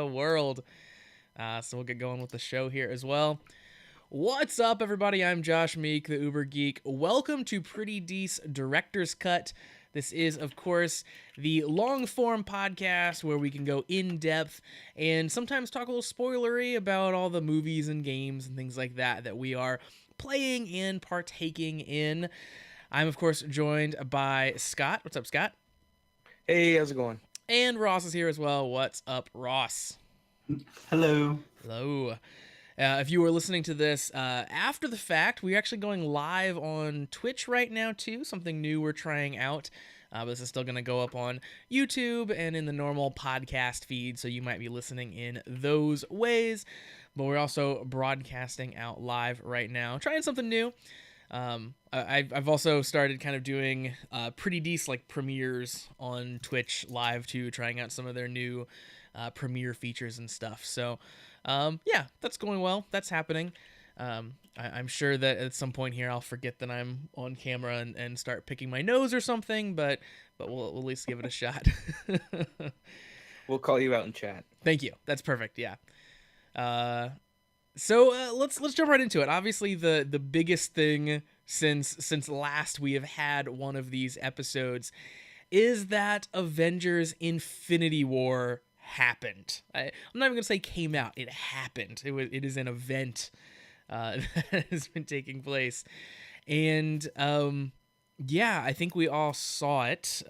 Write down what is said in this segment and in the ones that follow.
world. So we'll get going with the show here as well. What's up, everybody? I'm Josh Meek, the Uber Geek. Welcome to Pretty Dece Director's Cut. This is, of course, the long-form podcast where we can go in-depth and sometimes talk a little spoilery about all the movies and games and things like that we are playing and partaking in. I'm, of course, joined by Scott. What's up, Scott? Hey, how's it going? And Ross is here as well. What's up, Ross? Hello. Hello. If you were listening to this after the fact, we're actually going live on Twitch right now, too. Something new we're trying out. But this is still going to go up on YouTube and in the normal podcast feed, so you might be listening in those ways. But we're also broadcasting out live right now, trying something new. I've also started kind of doing pretty decent like premieres on Twitch live too, trying out some of their new premiere features and stuff. So yeah, that's going well. That's happening. I'm sure that at some point here I'll forget that I'm on camera and start picking my nose or something, but we'll at least give it a shot. We'll call you out in chat. Thank you. That's perfect. Yeah. So let's jump right into it. Obviously, the biggest thing since last we have had one of these episodes is that Avengers Infinity War happened. I'm not even gonna say came out. It happened. It is an event that has been taking place, and yeah, I think we all saw it.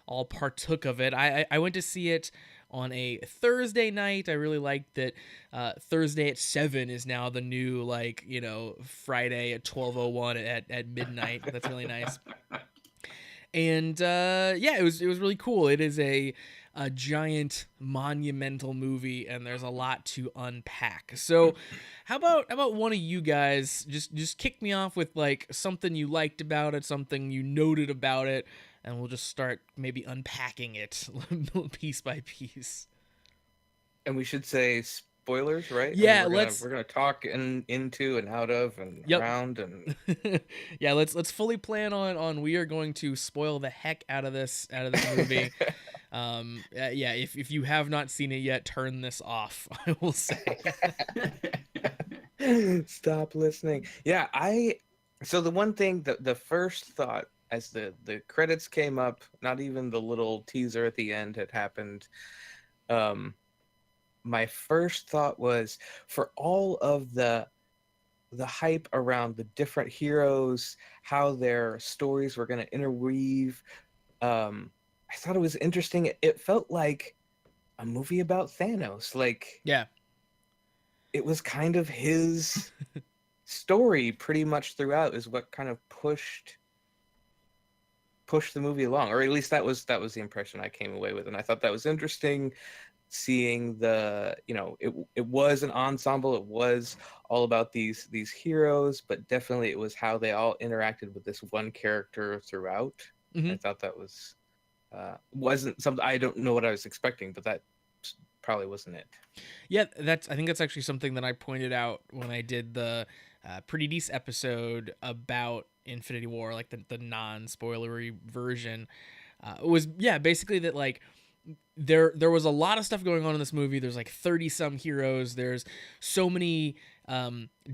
All partook of it. I went to see it on a Thursday night. I really liked that Thursday at 7 is now the new, Friday at 12:01 at midnight. That's really nice. And yeah, it was really cool. It is a giant monumental movie, and there's a lot to unpack. So how about one of you guys just kick me off with like something you liked about it, something you noted about it, and we'll just start maybe unpacking it piece by piece. And we should say spoilers, right? Yeah, we're gonna talk into and out of and Yep. around and Yeah, let's fully plan on we are going to spoil the heck out of this movie. Yeah, if you have not seen it yet, turn this off. I will say. stop listening. Yeah, so the one thing the first thought as the credits came up, not even the little teaser at the end had happened. My first thought was, for all of the hype around the different heroes, how their stories were going to interweave, I thought it was interesting. It felt like a movie about Thanos. Like, Yeah. it was kind of his story pretty much throughout is what kind of pushed the movie along, or at least that was the impression I came away with. And I thought that was interesting, seeing it was an ensemble. It was all about these heroes, but definitely it was how they all interacted with this one character throughout. Mm-hmm. I thought that wasn't something, I don't know what I was expecting, but that probably wasn't it. Yeah, I think that's actually something that I pointed out when I did the Pretty Decent episode about Infinity War, like the non-spoilery version. Was basically that like there was a lot of stuff going on in this movie. There's like 30 some heroes. There's so many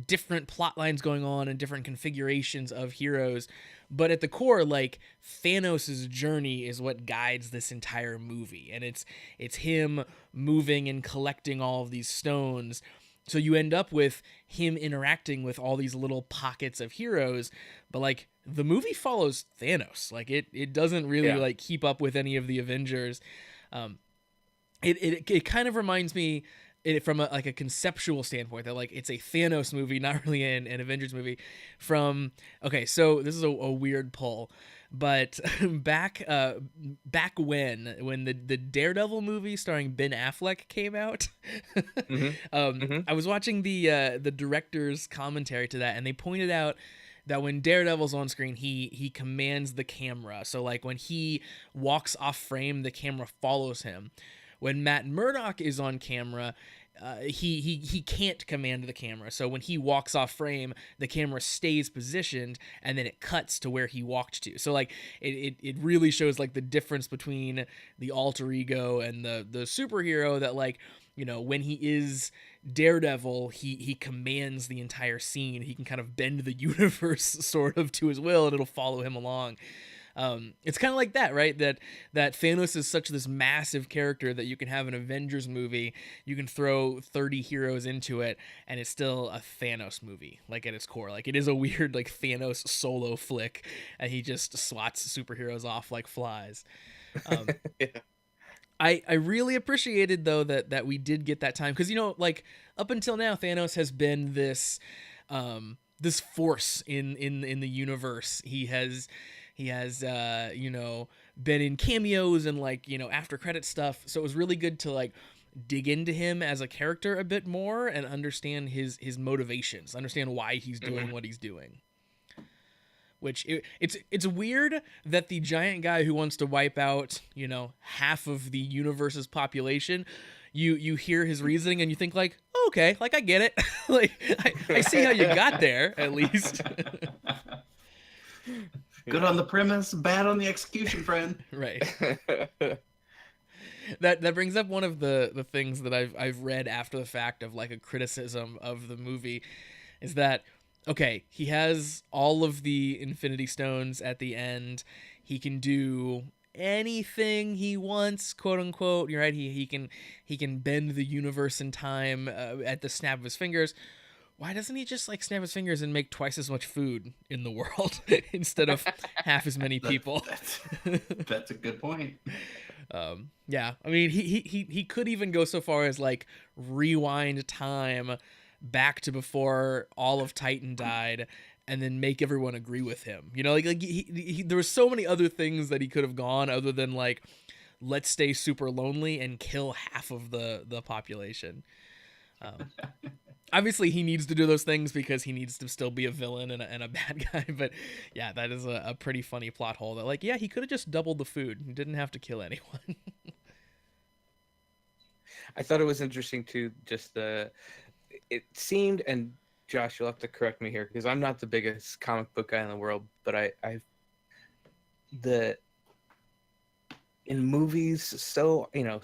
different plot lines going on and different configurations of heroes. But at the core, like, Thanos' journey is what guides this entire movie. And it's him moving and collecting all of these stones. So you end up with him interacting with all these little pockets of heroes. But, like, the movie follows Thanos. Like, it doesn't really, like, keep up with any of the Avengers. It kind of reminds me from a conceptual standpoint that like it's a Thanos movie, not really an Avengers movie. Okay, so this is a weird pull, but back when the Daredevil movie starring Ben Affleck came out, I was watching the director's commentary to that, and they pointed out that when Daredevil's on screen, he commands the camera. So like when he walks off frame, the camera follows him. When Matt Murdock is on camera, he can't command the camera. So when he walks off frame, the camera stays positioned and then it cuts to where he walked to. So like it really shows like the difference between the alter ego and the superhero, that like, you know, when he is Daredevil, he commands the entire scene. He can kind of bend the universe sort of to his will, and it'll follow him along. It's kind of like that, right? That Thanos is such this massive character that you can have an Avengers movie, you can throw 30 heroes into it, and it's still a Thanos movie, like at its core. Like it is a weird like Thanos solo flick, and he just swats superheroes off like flies. Yeah. I really appreciated though that we did get that time, because you know, like up until now Thanos has been this this force in the universe. He has you know, been in cameos and like, you know, after credit stuff. So it was really good to like dig into him as a character a bit more and understand his motivations, understand why he's doing what he's doing. Which it's weird that the giant guy who wants to wipe out, you know, half of the universe's population, you hear his reasoning and you think like, oh, okay, like I get it. Like I see how you got there at least. Good on the premise, bad on the execution, friend. Right. That brings up one of the things that I've read after the fact of like a criticism of the movie, is that okay, he has all of the Infinity Stones at the end. He can do anything he wants, quote unquote. You're right. He can bend the universe and time at the snap of his fingers. Why doesn't he just like snap his fingers and make twice as much food in the world instead of half as many people? That's a good point. Yeah, I mean, he could even go so far as like rewind time back to before all of Titan died, and then make everyone agree with him. You know, like there were so many other things that he could have gone other than like, let's stay super lonely and kill half of the population. Obviously, he needs to do those things because he needs to still be a villain and a bad guy. But yeah, that is a pretty funny plot hole. That like, yeah, he could have just doubled the food. He didn't have to kill anyone. I thought it was interesting too, just it seemed, and Josh, you'll have to correct me here because I'm not the biggest comic book guy in the world, but in movies, so, you know,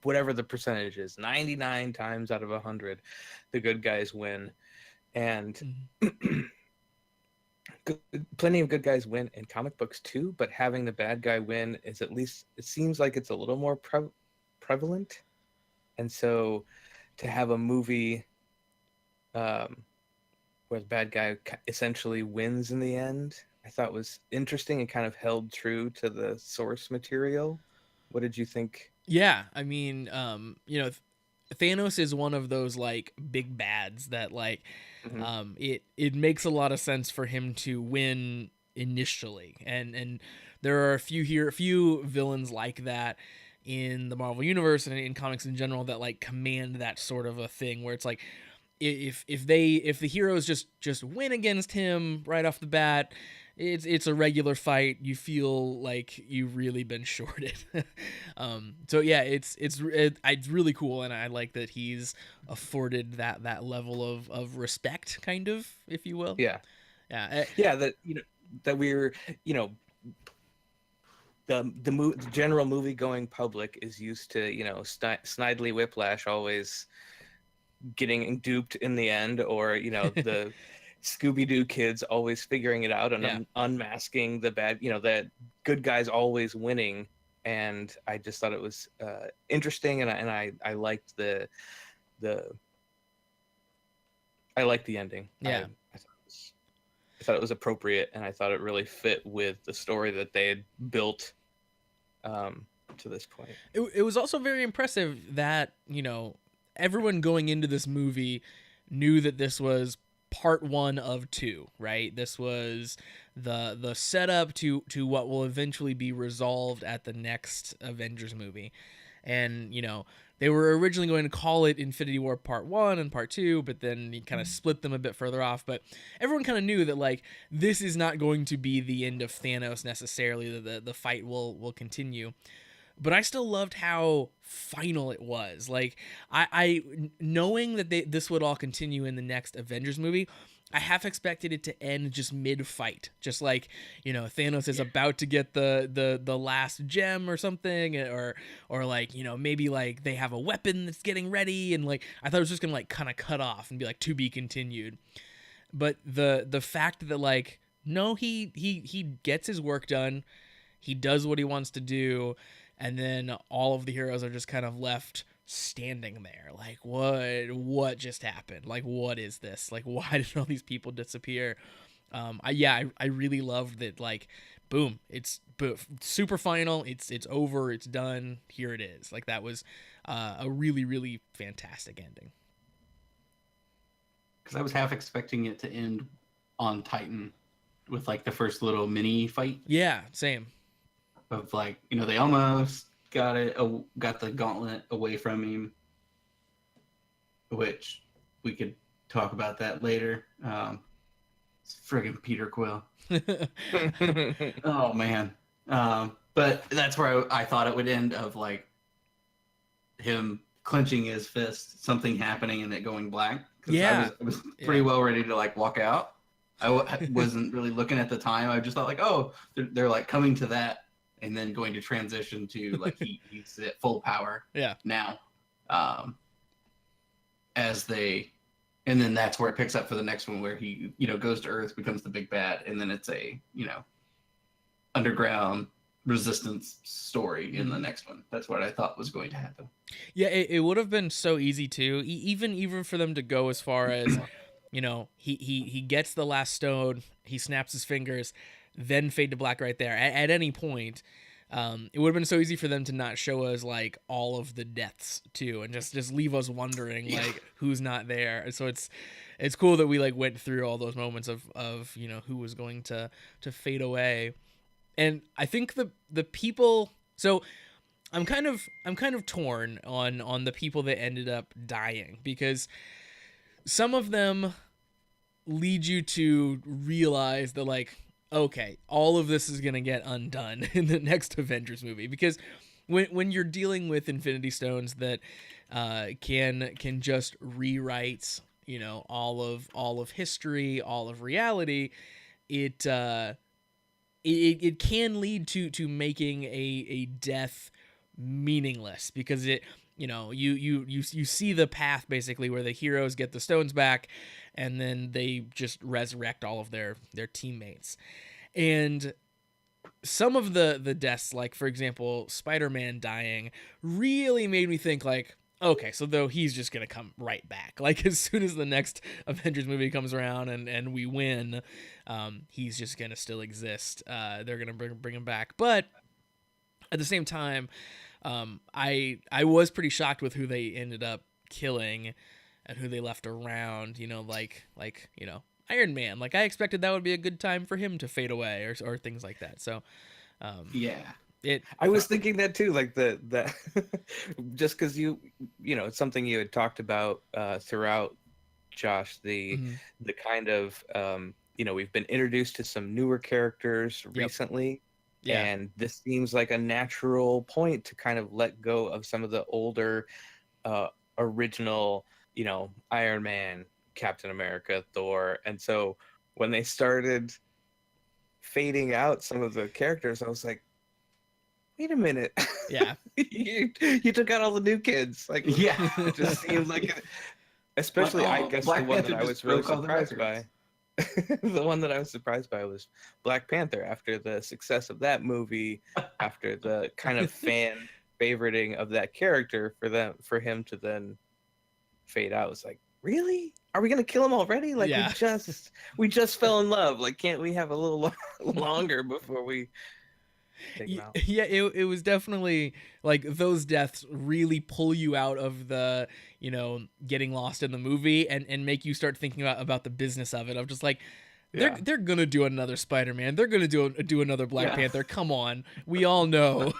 whatever the percentage is, 99 times out of 100, the good guys win, and plenty of good guys win in comic books too. But having the bad guy win is, at least it seems like it's a little more prevalent, and so to have a movie where the bad guy essentially wins in the end, I thought was interesting and kind of held true to the source material. What did you think? Yeah, I mean, you know, Thanos is one of those like big bads that like, it makes a lot of sense for him to win initially, and there are a few villains like that in the Marvel universe and in comics in general that like command that sort of a thing where it's like, if the heroes just win against him right off the bat, it's a regular fight. You feel like you've really been shorted. So yeah, it's really cool, and I like that he's afforded that level of respect, kind of, if you will. Yeah. That, you know, that we're, you know, the general movie going public is used to, you know, Snidely Whiplash always getting duped in the end, or, you know, the Scooby-Doo kids always figuring it out and unmasking the bad, you know, the good guys always winning. And I just thought it was interesting, and I liked the ending. Yeah. I thought it was appropriate, and I thought it really fit with the story that they had built to this point. It was also very impressive that, you know, everyone going into this movie knew that this was part 1 of 2, right? This was the setup to what will eventually be resolved at the next Avengers movie. And, you know, they were originally going to call it Infinity War Part 1 and Part 2, but then you kind of split them a bit further off. But everyone kind of knew that, like, this is not going to be the end of Thanos necessarily. The fight will continue. but I still loved how final it was. Like, I knowing that this would all continue in the next Avengers movie, I half expected it to end just mid-fight, just like, you know, Thanos is about to get the last gem or something, or like, you know, maybe like they have a weapon that's getting ready, and like I thought it was just gonna like kind of cut off and be like to be continued. But the fact that like no, he gets his work done, he does what he wants to do, and then all of the heroes are just kind of left standing there like, what just happened? Like, what is this? Like, why did all these people disappear? I really loved that. Like, boom, it's super final, it's over, it's done, here it is. Like, that was a really, really fantastic ending. Because I was half expecting it to end on Titan with like the first little mini fight Yeah, same. of like, you know, they almost got the gauntlet away from him, which we could talk about that later. It's friggin' Peter Quill. Oh man. But that's where I thought it would end, of like him clenching his fist, something happening, and it going black. Yeah, I was pretty well ready to like walk out. Wasn't really looking at the time. I just thought like, oh, they're like coming to that, and then going to transition to like he's at full power. Yeah. Now, and then that's where it picks up for the next one, where he, you know, goes to Earth, becomes the big bad, and then it's a, you know, underground resistance story in the next one. That's what I thought was going to happen. Yeah, it would have been so easy too, even for them to go as far as, you know, he gets the last stone, he snaps his fingers, then fade to black right there. At any point, it would have been so easy for them to not show us like all of the deaths too, and just leave us wondering like who's not there. So it's cool that we like went through all those moments of you know, who was going to fade away. And I think the people, so I'm kind of torn on the people that ended up dying, because some of them lead you to realize that like, okay, all of this is going to get undone in the next Avengers movie, because when you're dealing with Infinity Stones that can just rewrite, you know, all of history, all of reality, it can lead to making a death meaningless, because it, you know, you see the path basically where the heroes get the stones back, and then they just resurrect all of their teammates. And some of the deaths, like for example Spider-Man dying, really made me think like, okay, so though he's just gonna come right back, like as soon as the next Avengers movie comes around and we win, he's just gonna still exist. They're gonna bring him back. But at the same time, I was pretty shocked with who they ended up killing and who they left around. You know, like you know, Iron Man. Like, I expected that would be a good time for him to fade away, or things like that. So yeah. I was thinking that too, like that just because you know, it's something you had talked about throughout, Josh, the kind of you know, we've been introduced to some newer characters recently, and this seems like a natural point to kind of let go of some of the older original, you know, Iron Man, Captain America, Thor. And so when they started fading out some of the characters, I was like, wait a minute. Yeah. you took out all the new kids. Like, Yeah. It just seemed like, especially, I guess Black the one Panther that I just was really broke all the surprised by. records. The one that I was surprised by was Black Panther, after the success of that movie, after the kind of fan favoriting of that character, for him to then fade out. It was like, really? Are we gonna kill him already? Like, we just fell in love. Like, can't we have a little longer before we take him out? Yeah, it was definitely like those deaths really pull you out of the, you know, getting lost in the movie, and make you start thinking about the business of it. I'm just like, they're gonna do another Spider-Man, they're gonna do another Black Panther. Come on, we all know.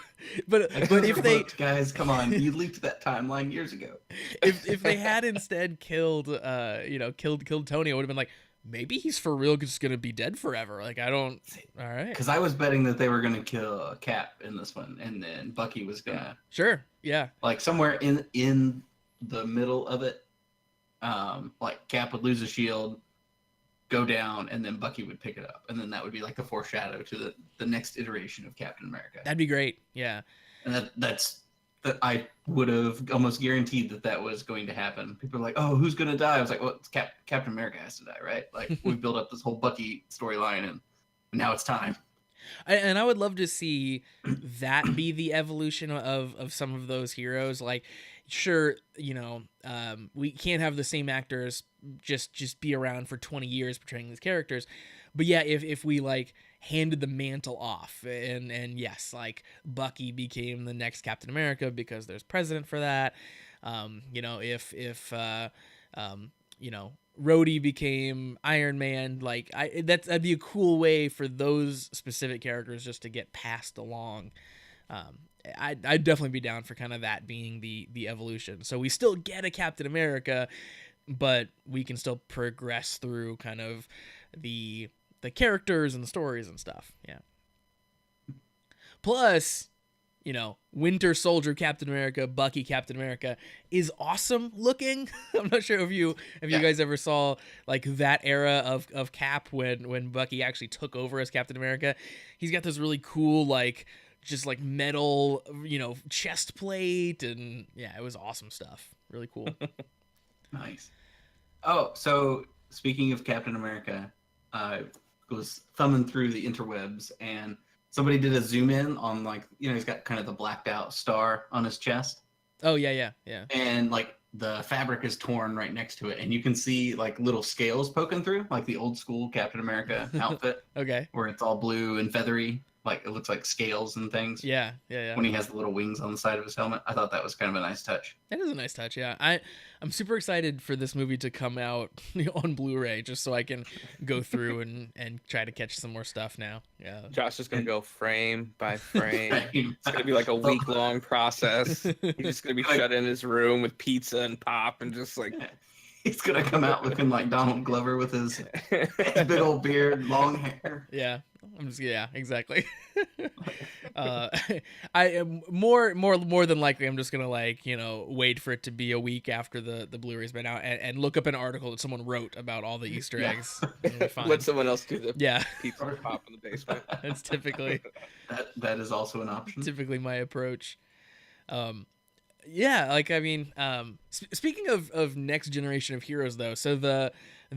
but if they guys, come on, you leaked that timeline years ago. if they had instead killed Tony, I would have been like, maybe he's for real just gonna be dead forever. Like, I don't. All right. Because I was betting that they were gonna kill Cap in this one, and then Bucky was gonna Sure. Yeah. like somewhere in the middle of it, like Cap would lose a shield, go down, and then Bucky would pick it up, and then that would be like the foreshadow to the next iteration of Captain America. That'd be great. Yeah. And that's that I would have almost guaranteed that was going to happen. People are like, "Oh, who's gonna die?" I was like, "Well, it's Captain America has to die, right?" Like we built up this whole Bucky storyline, and now it's time. And I would love to see that be the evolution of some of those heroes. Like, sure, we can't have the same actors just be around for 20 years portraying these characters, but yeah, if we like handed the mantle off, and yes, like Bucky became the next Captain America because there's precedent for that. If Rhodey became Iron Man, like that'd be a cool way for those specific characters just to get passed along. I'd definitely be down for kind of that being the evolution. So we still get a Captain America, but we can still progress through kind of the characters and the stories and stuff. Yeah. Plus, Winter Soldier Captain America, Bucky Captain America is awesome looking. I'm not sure if you guys ever saw like that era of Cap when Bucky actually took over as Captain America. He's got this really cool like just like metal, chest plate, and yeah, it was awesome stuff. Really cool. Nice. Oh, so speaking of Captain America, was thumbing through the interwebs, and somebody did a zoom in on like he's got kind of the blacked out star on his chest. Oh yeah. And like the fabric is torn right next to it, and you can see like little scales poking through, like the old school Captain America outfit. Okay. Where it's all blue and feathery, like it looks like scales and things. Yeah. When he has the little wings on the side of his helmet, I thought that was kind of a nice touch. That is a nice touch. Yeah, I'm super excited for this movie to come out on Blu-ray, just so I can go through and try to catch some more stuff now. Yeah. Josh is gonna go frame by frame. It's gonna be like a week-long process. He's just gonna be shut in his room with pizza and pop and just like. He's gonna come out looking like Donald Glover with his big old beard, long hair. Yeah, exactly. I am more than likely I'm just gonna wait for it to be a week after the Blu-ray's been out and look up an article that someone wrote about all the Easter eggs. Let someone else do the pizza and pop in the basement. That's typically that is also an option. Typically my approach. Speaking of next generation of heroes though, so the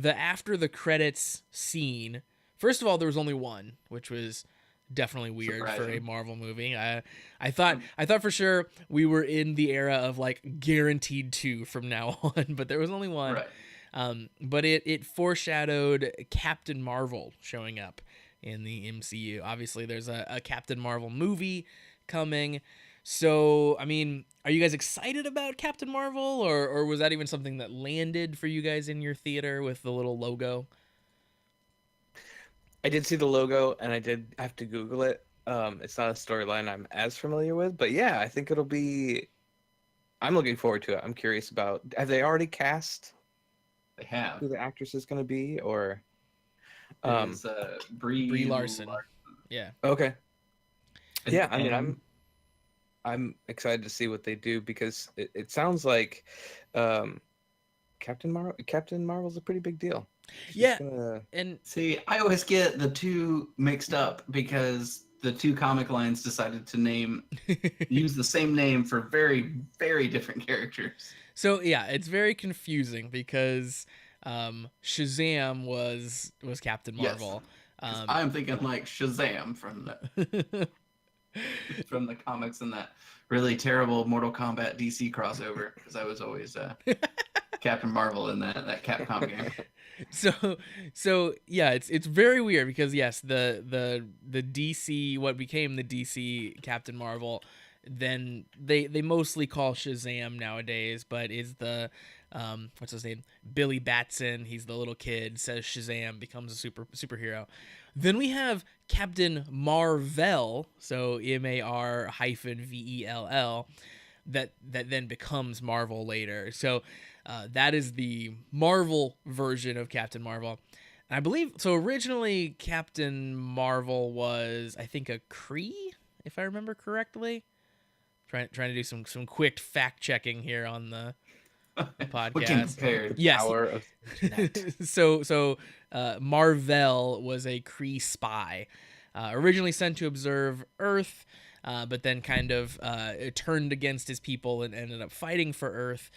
after the credits scene, first of all, there was only one, which was definitely weird. Surprising. For a Marvel movie. I thought for sure we were in the era of like guaranteed 2 from now on, but there was only one. Right. But it foreshadowed Captain Marvel showing up in the MCU. Obviously there's a Captain Marvel movie coming. So, I mean, are you guys excited about Captain Marvel, or was that even something that landed for you guys in your theater with the little logo? I did see the logo, and I did have to Google it. It's not a storyline I'm as familiar with, but yeah, I think it'll be. I'm looking forward to it. I'm curious about. Have they already cast? They have. Who the actress is going to be, or? It's Brie Larson. Yeah. Okay. Yeah, I mean, I'm excited to see what they do because it sounds like Captain Marvel's a pretty big deal. And see, I always get the two mixed up because the two comic lines decided to use the same name for very, very different characters. So yeah, it's very confusing because Shazam was Captain Marvel. Yes, I'm thinking like Shazam from the from the comics and that really terrible Mortal Kombat DC crossover, because I was always Captain Marvel in that Capcom game. So yeah, it's very weird because yes, the DC, what became the DC Captain Marvel, then they mostly call Shazam nowadays, but is the what's his name, Billy Batson, he's the little kid, says Shazam, becomes a superhero. Then we have Captain Marvel, so MAR-VELL, that then becomes Marvel later. So that is the Marvel version of Captain Marvel. I believe so. Originally, Captain Marvel was, I think, a Kree, if I remember correctly. Trying to do some quick fact checking here on the We came podcast. The prepared. Yes. power of the internet. so Marvel was a Kree spy, originally sent to observe Earth, but then kind of turned against his people and ended up fighting for Earth.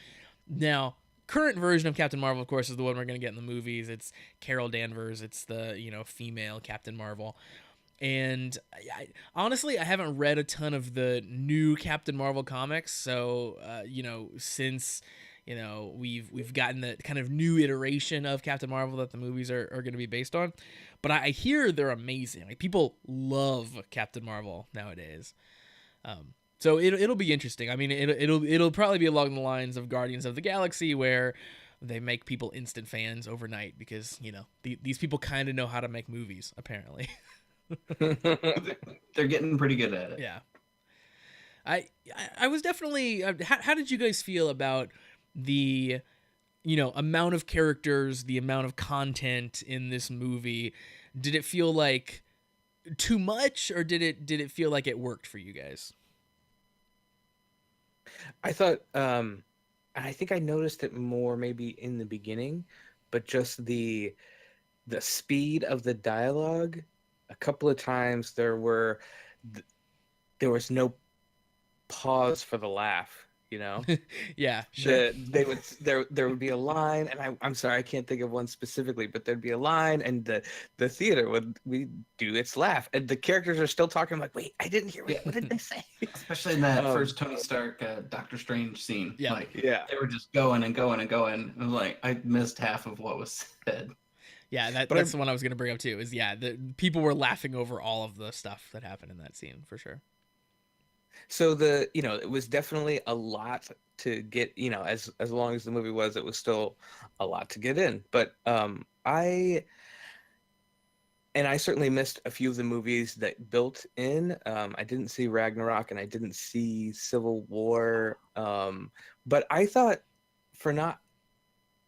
Now, current version of Captain Marvel, of course, is the one we're going to get in the movies. It's Carol Danvers. It's the female Captain Marvel. And honestly, I haven't read a ton of the new Captain Marvel comics, so since we've gotten the kind of new iteration of Captain Marvel that the movies are going to be based on, but I hear they're amazing. Like, people love Captain Marvel nowadays. So it'll be interesting. I mean, it'll probably be along the lines of Guardians of the Galaxy, where they make people instant fans overnight because these people kind of know how to make movies, apparently. They're getting pretty good at it. Yeah. I was definitely. How did you guys feel about the amount of characters, the amount of content in this movie? Did it feel like too much, or did it feel like it worked for you guys? I thought, and I think I noticed it more maybe in the beginning, but just the speed of the dialogue. A couple of times there was no pause for the laugh. Yeah, sure. There would be a line, and I'm sorry, I can't think of one specifically, but there'd be a line, and the theater we do its laugh, and the characters are still talking. I'm like, wait, I didn't hear what did they say? Especially in that first Tony Stark Doctor Strange scene. Yeah. They were just going and going and going. I was like, I missed half of what was said. Yeah, that's the one I was going to bring up too. Is the people were laughing over all of the stuff that happened in that scene for sure. So it was definitely a lot to get. As long as the movie was, it was still a lot to get in. But I certainly missed a few of the movies that built in. I didn't see Ragnarok, and I didn't see Civil War. But I thought, for not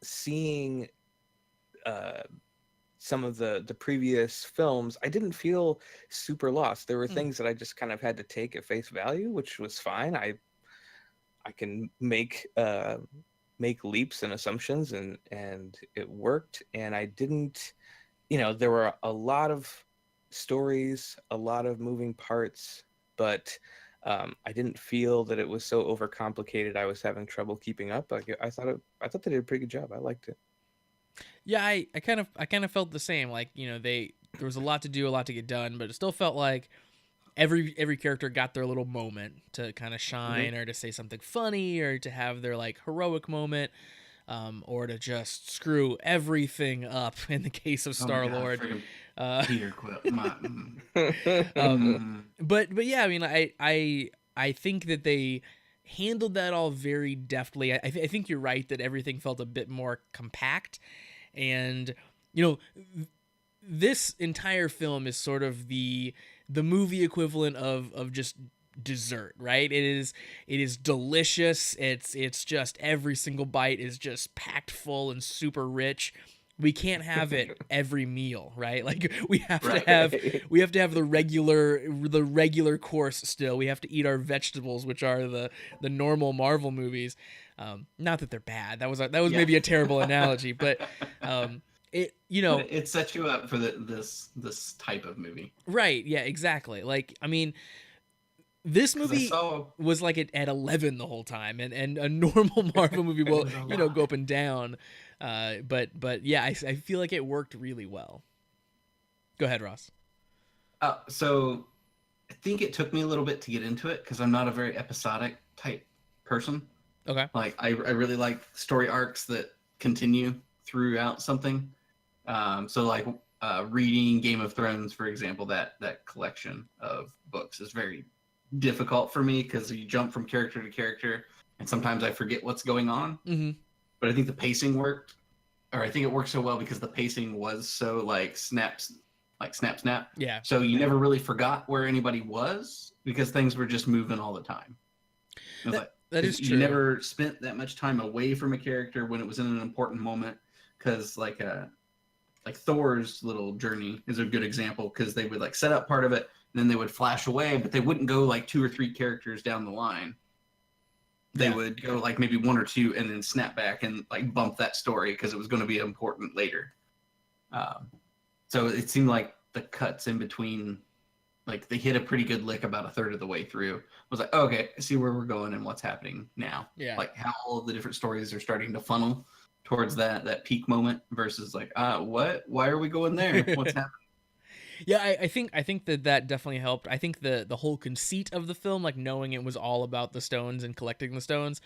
seeing some of the previous films, I didn't feel super lost. There were things that I just kind of had to take at face value, which was fine. I can make leaps and assumptions, and it worked. And I didn't, there were a lot of stories, a lot of moving parts, but I didn't feel that it was so overcomplicated I was having trouble keeping up. I thought they did a pretty good job. I liked it. Yeah, I kind of felt the same. Like, there was a lot to do, a lot to get done, but it still felt like every character got their little moment to kind of shine, or to say something funny, or to have their like heroic moment, or to just screw everything up in the case of Star-Lord. Peter Quill. But yeah, I mean, I think that they handled that all very deftly. I think you're right that everything felt a bit more compact, and this entire film is sort of the movie equivalent of just dessert, right? It is delicious. It's just every single bite is just packed full and super rich. We can't have it every meal, right? Like we have to have the regular course still. We have to eat our vegetables, which are the normal Marvel movies. Not that they're bad. That was maybe a terrible analogy, but it sets you up for this type of movie. Right, yeah, exactly. Like, I mean, this movie was like at 11 the whole time, and a normal Marvel movie will go up and down. But yeah, I feel like it worked really well. Go ahead, Ross. So I think it took me a little bit to get into it because I'm not a very episodic type person. Okay. Like I really like story arcs that continue throughout something. So like reading Game of Thrones, for example, that collection of books is very difficult for me because you jump from character to character, and sometimes I forget what's going on. Mm-hmm. But I think the pacing worked, or I think it worked so well because the pacing was so like snap. Yeah. So you never really forgot where anybody was because things were just moving all the time. That is true. You never spent that much time away from a character when it was in an important moment because like Thor's little journey is a good example, because they would like set up part of it, and then they would flash away, but they wouldn't go like 2 or 3 characters down the line. They would go like maybe 1 or 2 and then snap back and like bump that story because it was going to be important later. So it seemed like the cuts in between, like they hit a pretty good lick about a third of the way through. I was like, oh, okay, I see where we're going and what's happening now. Yeah. Like how all of the different stories are starting to funnel towards that peak moment versus like, what? Why are we going there? What's happening? Yeah, I think that definitely helped. I think the whole conceit of the film, like knowing it was all about the stones and collecting the stones,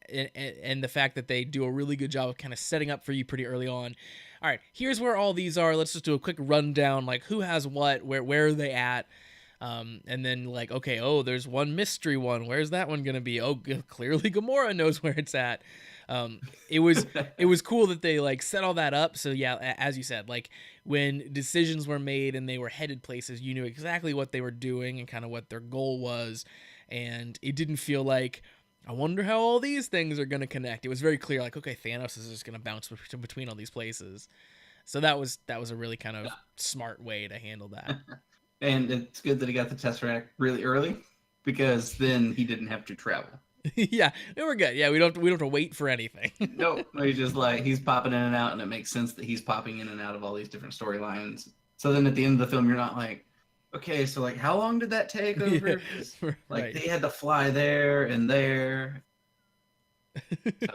and the fact that they do a really good job of kind of setting up for you pretty early on. All right, here's where all these are. Let's just do a quick rundown, like who has what, where are they at, and then like, okay, oh, there's one mystery one. Where's that one gonna be? Oh, clearly Gamora knows where it's at. It was cool that they like set all that up. So yeah, as you said, like when decisions were made and they were headed places, you knew exactly what they were doing and kind of what their goal was, and it didn't feel like, I wonder how all these things are going to connect. It was very clear, like, okay, Thanos is just going to bounce between all these places. So that was a really kind of smart way to handle that. And it's good that he got the Tesseract really early, because then he didn't have to travel. Yeah, we're good. Yeah, we don't have to wait for anything. No, he's just like, he's popping in and out, and it makes sense that he's popping in and out of all these different storylines. So then at the end of the film, you're not like, okay, so like how long did that take over? Like Right. they had to fly there and there. So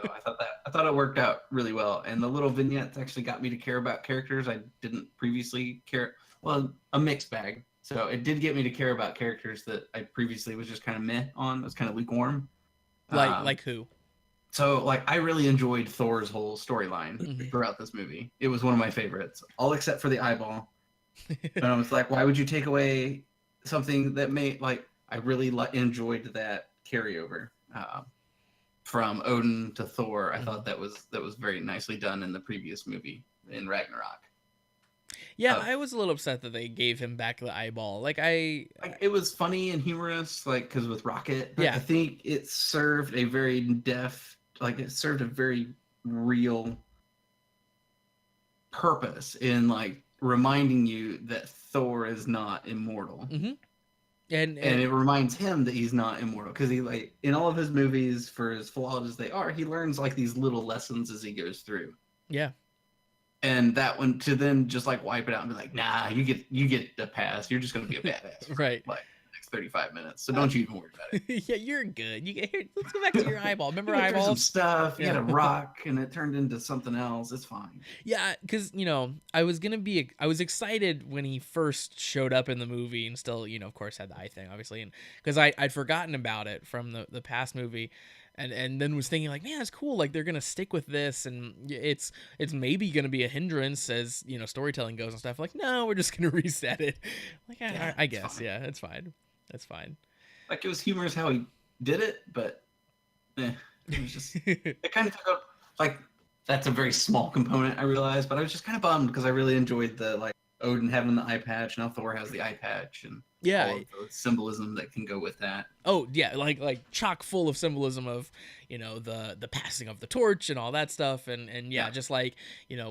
I thought it worked out really well. And the little vignettes actually got me to care about characters I didn't previously care. Well, a mixed bag. So it did get me to care about characters that I previously was just kind of meh on. It was kind of lukewarm. Like who? So like I really enjoyed Thor's whole storyline throughout this movie. It was one of my favorites, all except for the eyeball. And I was like, why would you take away something that made, like, I really enjoyed that carryover from Odin to Thor. I thought that was very nicely done in the previous movie in Ragnarok. Yeah, I was a little upset that they gave him back the eyeball. Like it was funny and humorous, like because with Rocket. But yeah, I think it served a very it served a very real purpose in like reminding you that Thor is not immortal. Mm-hmm. And it reminds him that he's not immortal, because he, like, in all of his movies, for as flawed as they are, he learns like these little lessons as he goes through. Yeah. And that one, to then just like wipe it out and be like, nah, you get a pass. You're just gonna be a badass, right? Like the next 35 minutes. So don't you even worry about it. Yeah, you're good. Here, let's go back to your eyeball. Remember eyeballs? Some stuff. You had a rock, and it turned into something else. It's fine. Yeah, because I was excited when he first showed up in the movie, and still, of course, had the eye thing, obviously, and because I'd forgotten about it from the past movie. And then was thinking like, man, it's cool. Like they're gonna stick with this, and it's maybe gonna be a hindrance as storytelling goes and stuff. Like, no, we're just gonna reset it. Like, I guess, yeah, it's fine. That's fine. Like it was humorous how he did it, but it was just it kind of took up, like, that's a very small component, I realized, but I was just kind of bummed because I really enjoyed the like Odin having the eye patch. Now Thor has the eye patch, and all of the symbolism that can go with that. Oh yeah, like chock full of symbolism of the passing of the torch and all that stuff, and just like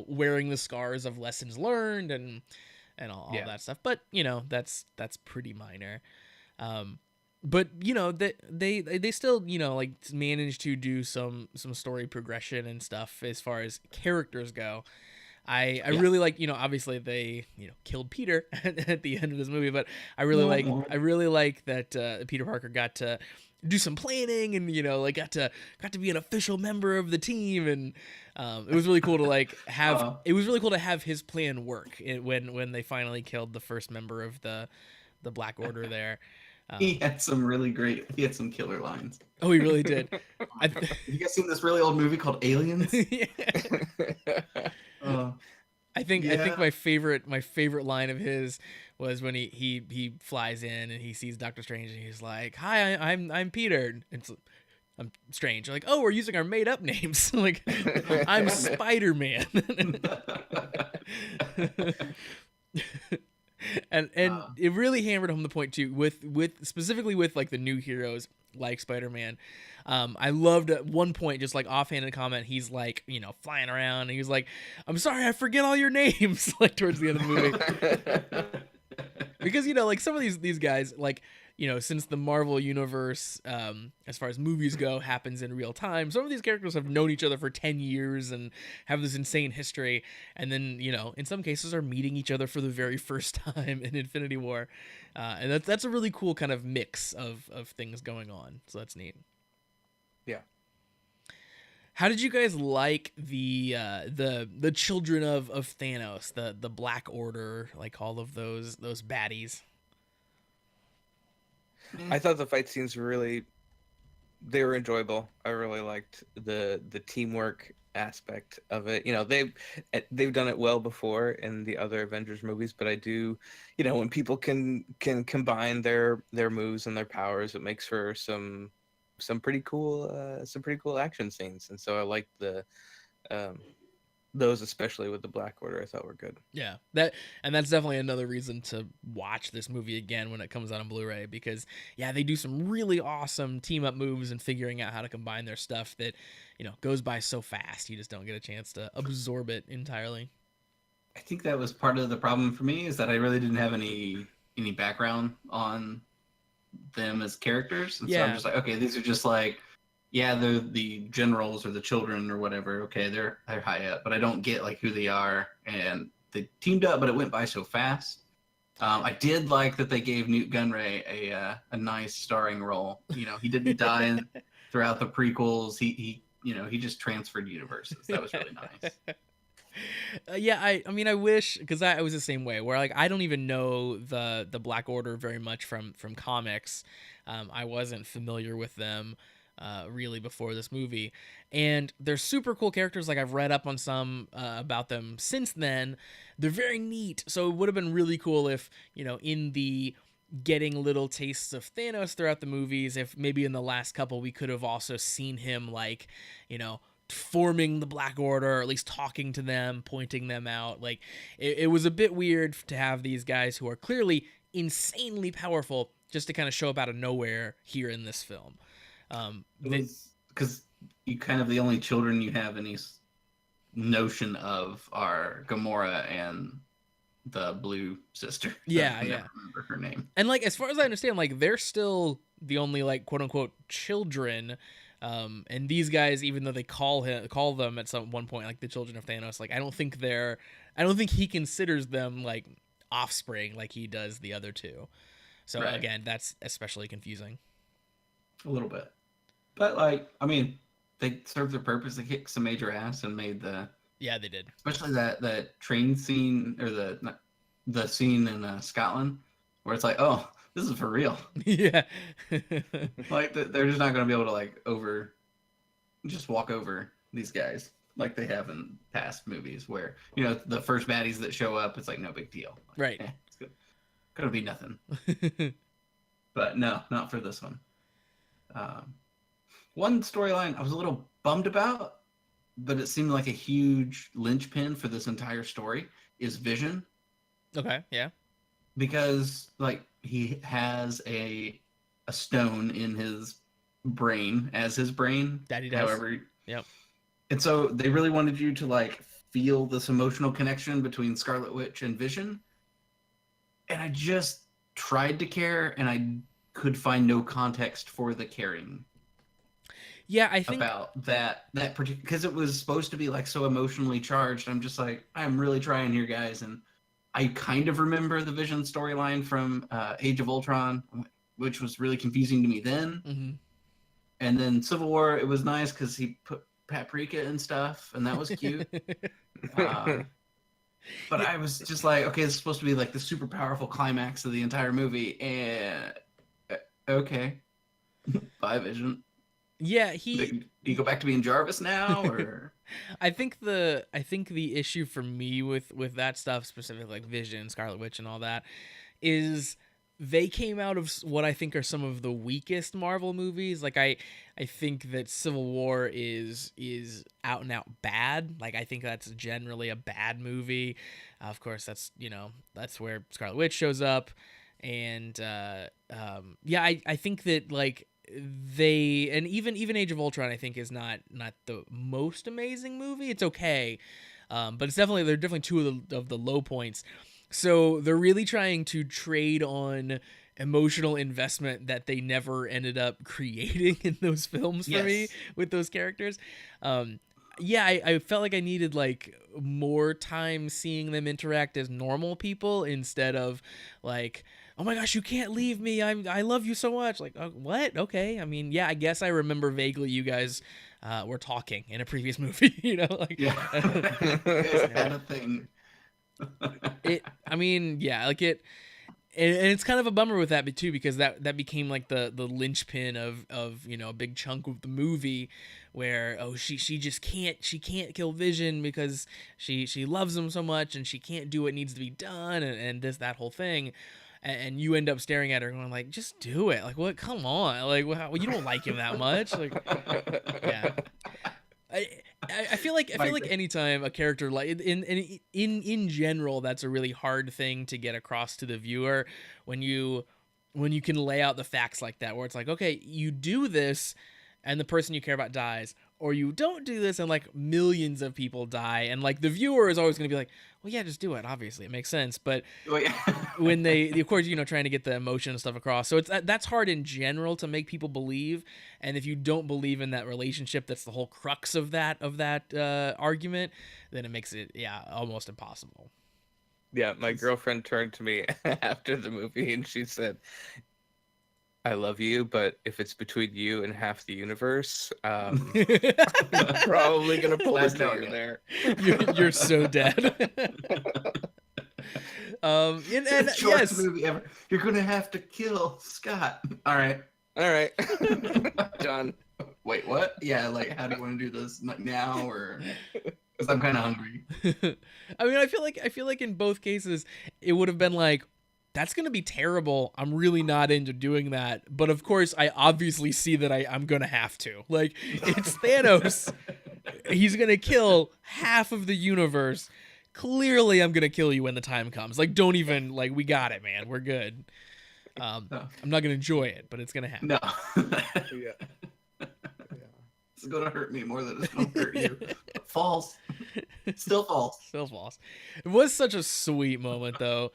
wearing the scars of lessons learned and all that stuff. But that's pretty minor. But they still like managed to do some story progression and stuff as far as characters go. I really like, obviously they, killed Peter at the end of this movie, but I really like that Peter Parker got to do some planning and, like got to be an official member of the team. And it was really cool to like have his plan work when they finally killed the first member of the Black Order there. He had some killer lines. Oh, he really did. Have you guys seen this really old movie called Aliens? I think my favorite line of his was when he flies in and he sees Doctor Strange and he's like, "Hi, I'm Peter." I'm Strange. Like, "Oh, we're using our made up names." Like, "I'm Spider-Man." And it really hammered home the point too, with specifically with like the new heroes like Spider-Man. I loved at one point, just like offhanded comment, he's like, you know, flying around and he was like, I'm sorry, I forget all your names, like towards the end of the movie. Because, you know, like some of these guys, like, you know, since the Marvel universe, as far as movies go, happens in real time, some of these characters have known each other for 10 years and have this insane history, and then, you know, in some cases are meeting each other for the very first time in Infinity War. And that's a really cool kind of mix of things going on, so that's neat. Yeah. How did you guys like the children of Thanos, the Black Order, like all of those baddies? I thought the fight scenes were they were enjoyable. I really liked the teamwork aspect of it. You know, they've done it well before in the other Avengers movies, but I do, you know, when people can combine their moves and their powers, it makes for some pretty cool action scenes. And so I liked the those, especially with the Black Order, I thought were good. Yeah, that's definitely another reason to watch this movie again when it comes out on Blu-ray, because yeah, they do some really awesome team up moves and figuring out how to combine their stuff that, you know, goes by so fast you just don't get a chance to absorb it entirely. I think that was part of the problem for me, is that I really didn't have any background on them as characters, and so I'm just like, okay, these are just like, yeah, they're the generals or the children or whatever. Okay, they're high up, but I don't get like who they are. And they teamed up, but it went by so fast. I did like that they gave Newt Gunray a nice starring role. You know, he didn't die throughout the prequels. He you know, he just transferred universes. That was really nice. Yeah, I mean, I wish, because I was the same way, where like I don't even know the Black Order very much from comics. I wasn't familiar with them really before this movie, and they're super cool characters. Like I've read up on some about them since then. They're very neat, so it would have been really cool if, you know, in the getting little tastes of Thanos throughout the movies, if maybe in the last couple we could have also seen him, like, you know, forming the Black Order, or at least talking to them, pointing them out. Like it was a bit weird to have these guys who are clearly insanely powerful just to kind of show up out of nowhere here in this film. Because you kind of, the only children you have any notion of are Gamora and the blue sister. Yeah, I never remember her name. And like, as far as I understand, like they're still the only like quote unquote children. And these guys, even though they call them at one point like the children of Thanos, like I don't think he considers them like offspring like he does the other two. So right. Again, that's especially confusing. A little bit. But like, I mean, they served their purpose. They kicked some major ass and made the... Yeah, they did. Especially that train scene, or the scene in Scotland, where it's like, oh, this is for real. Yeah. Like, they're just not going to be able to like just walk over these guys like they have in past movies, where, you know, the first baddies that show up, it's like no big deal. Like, right. It's gonna be nothing. But no, not for this one. One storyline I was a little bummed about, but it seemed like a huge linchpin for this entire story, is Vision. Okay, yeah. Because like he has a stone in his brain as his brain. That he does. However, yep. And so they really wanted you to like feel this emotional connection between Scarlet Witch and Vision. And I just tried to care, and I could find no context for the caring. Yeah, I think about that particular, because it was supposed to be like so emotionally charged. I'm just like, I'm really trying here, guys. And I kind of remember the Vision storyline from Age of Ultron, which was really confusing to me then. Mm-hmm. And then Civil War, it was nice because he put paprika and stuff, and that was cute. But I was just like, okay, this is supposed to be like the super powerful climax of the entire movie, and okay, bye, Vision. Yeah, do you go back to being Jarvis now, or? I think the issue for me with that stuff, specifically like Vision, Scarlet Witch, and all that, is they came out of what I think are some of the weakest Marvel movies. Like I think that Civil War is out and out bad. Like I think that's generally a bad movie. Of course, that's that's where Scarlet Witch shows up, and yeah, I think that like they, and even Age of Ultron I think is not the most amazing movie. It's okay, but it's definitely, they're definitely two of the low points. So they're really trying to trade on emotional investment that they never ended up creating in those films for me with those characters. Yeah, I felt like I needed like more time seeing them interact as normal people instead of like, oh my gosh, you can't leave me. I love you so much. Like, what? Okay. I mean, yeah, I guess I remember vaguely you guys were talking in a previous movie, like You guys had a thing. I mean, yeah, like it, and it's kind of a bummer with that too, because that became like the linchpin of a big chunk of the movie, where she just can't kill Vision because she loves him so much, and she can't do what needs to be done, and that whole thing. And you end up staring at her going like, just do it. Like, what? Come on. Like, well, you don't like him that much. Like, yeah. I feel like anytime a character, like in general, that's a really hard thing to get across to the viewer, when you can lay out the facts like that, where it's like, okay, you do this and the person you care about dies, or you don't do this and like millions of people die, and like the viewer is always going to be like, well, yeah, just do it, obviously it makes sense. But when they, of course, trying to get the emotion and stuff across, so that's hard in general to make people believe. And if you don't believe in that relationship, that's the whole crux of that argument, then it makes it almost impossible. Yeah, my girlfriend turned to me after the movie and she said, I love you, but if it's between you and half the universe, I'm probably gonna pull the trigger there. You're so dead. And yes, movie ever. You're gonna have to kill Scott. All right, John. Wait, what? Yeah, like, how do you want to do this now, or? Because I'm kind of hungry. I mean, I feel like in both cases it would have been like, that's going to be terrible. I'm really not into doing that. But of course, I obviously see that I'm going to have to. Like, it's Thanos. He's going to kill half of the universe. Clearly, I'm going to kill you when the time comes. Like, don't even, like, we got it, man. We're good. I'm not going to enjoy it, but it's going to happen. No. Yeah. It's going to hurt me more than it's going to hurt you. False. Still false. Still false. It was such a sweet moment, though.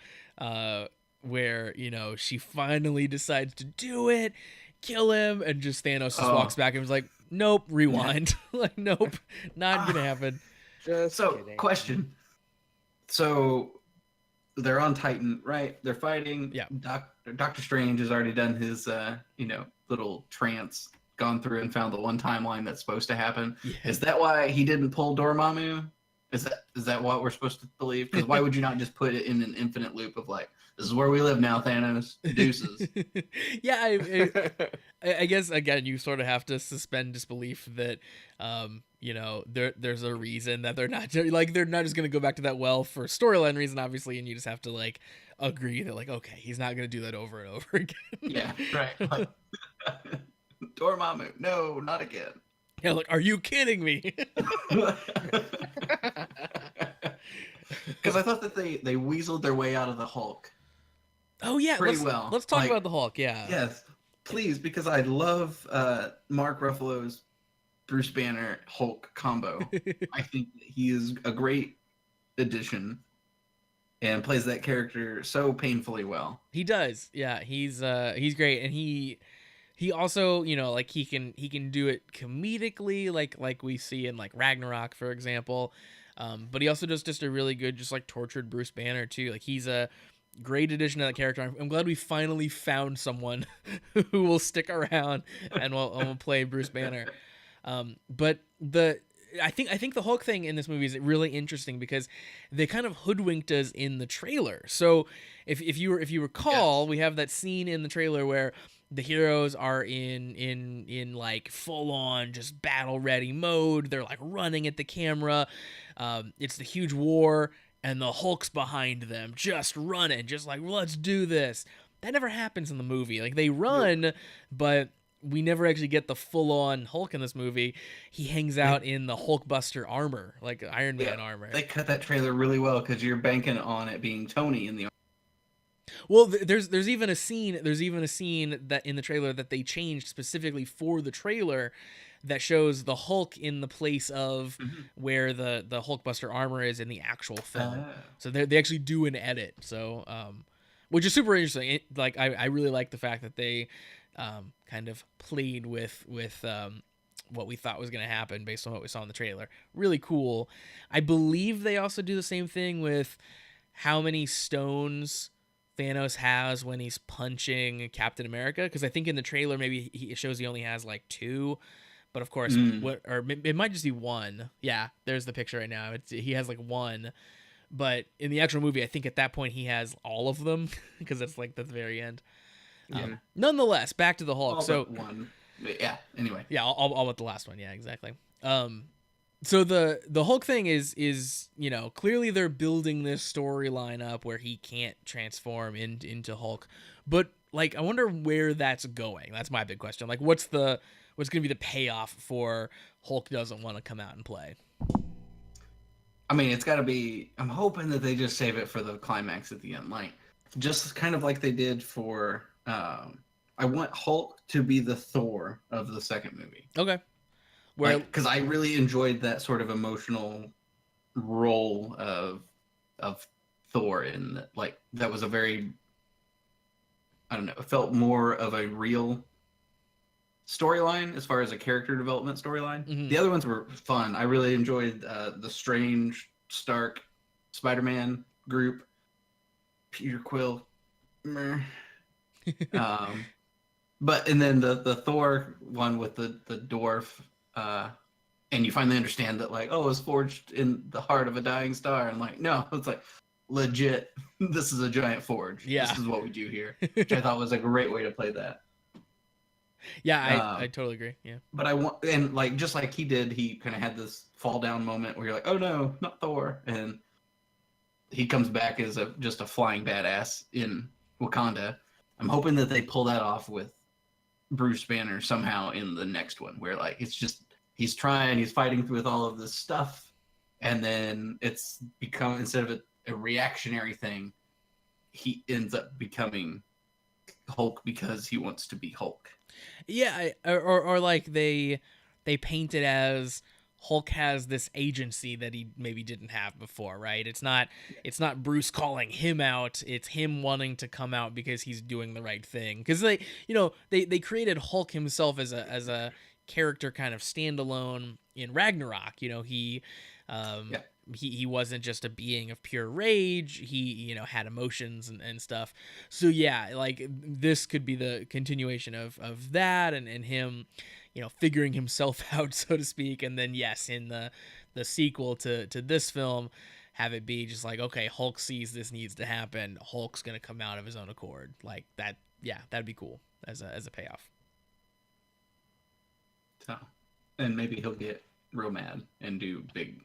Where she finally decides to do it, kill him, and just Thanos just walks back and was like, nope, rewind. Like, nope, not gonna happen. Just kidding. Question. So they're on Titan, right? They're fighting. Yeah. Doctor Strange has already done his little trance, gone through and found the one timeline that's supposed to happen. Yeah. Is that why he didn't pull Dormammu? Is that what we're supposed to believe? Because why would you not just put it in an infinite loop of like, this is where we live now, Thanos. Deuces. Yeah, I guess again you sort of have to suspend disbelief that there's a reason that they're not just gonna go back to that well for storyline reason, obviously, and you just have to like agree that like, okay, he's not gonna do that over and over again. Yeah, right. Like, Dormammu, no, not again. Yeah, like, are you kidding me? Because I thought that they weaseled their way out of the Hulk. Oh yeah, pretty well. Let's talk about the Hulk. Yeah. Yes, please, because I love Mark Ruffalo's Bruce Banner Hulk combo. I think he is a great addition and plays that character so painfully well. He does. Yeah, he's great, and he also, like he can do it comedically, like we see in like Ragnarok, for example. But he also does just a really good, just like tortured Bruce Banner too. Like, he's a great addition to that character. I'm glad we finally found someone who will stick around and will play Bruce Banner. But I think the Hulk thing in this movie is really interesting because they kind of hoodwinked us in the trailer. So if you recall, yes, we have that scene in the trailer where the heroes are in like full on just battle ready mode. They're like running at the camera. It's the huge war, and the Hulk's behind them, just running, just like, let's do this. That never happens in the movie. Like they run, but we never actually get the full-on Hulk in this movie. He hangs out in the Hulkbuster armor, like Iron Man armor. They cut that trailer really well because you're banking on it being Tony in the. Well, there's even a scene that in the trailer that they changed specifically for the trailer that shows the Hulk in the place of where the Hulkbuster armor is in the actual film. So they actually do an edit. So which is super interesting. Like I really like the fact that they kind of played with what we thought was going to happen based on what we saw in the trailer. Really cool. I believe they also do the same thing with how many stones Thanos has when he's punching Captain America, because I think in the trailer maybe it shows he only has like 2, but of course it might just be 1. Yeah, there's the picture right now. He has like 1, but in the actual movie I think at that point he has all of them because it's like the very end. Nonetheless, back to the Hulk. All but 1. Yeah. Anyway. Yeah, all but the last one. Yeah, exactly. So the Hulk thing is clearly they're building this storyline up where he can't transform into Hulk, but like I wonder where that's going. That's my big question. Like what's going to be the payoff for Hulk doesn't want to come out and play? I mean, it's got to be. I'm hoping that they just save it for the climax at the end, like just kind of like they did for. I want Hulk to be the Thor of the second movie. Okay. Because I really enjoyed that sort of emotional role of Thor in like that was a very I don't know, it felt more of a real storyline as far as a character development storyline. Mm-hmm. The other ones were fun. I really enjoyed the Strange, Stark, Spider-Man group, Peter Quill, but and then the Thor one with the dwarf. And you finally understand that, like, oh, it was forged in the heart of a dying star. And like, no, it's like legit. This is a giant forge. Yeah. This is what we do here, which I thought was a great way to play that. Yeah, I totally agree. Yeah. But I want, and like, just like he did, he kind of had this fall down moment where you're like, oh no, not Thor. And he comes back as just a flying badass in Wakanda. I'm hoping that they pull that off with Bruce Banner somehow in the next one, where like, it's just, he's fighting with all of this stuff, and then it's become, instead of a reactionary thing, he ends up becoming Hulk because he wants to be Hulk. Yeah, or like they paint it as Hulk has this agency that he maybe didn't have before, right? It's not Bruce calling him out, it's him wanting to come out because he's doing the right thing. Because they created Hulk himself as a character kind of standalone in Ragnarok. He wasn't just a being of pure rage. He had emotions and stuff. So yeah, like this could be the continuation of that and him figuring himself out, so to speak. And then yes, in the sequel to this film, have it be just like, okay, Hulk sees this needs to happen, Hulk's gonna come out of his own accord, like that. Yeah, that'd be cool as a payoff. So, and maybe he'll get real mad and do big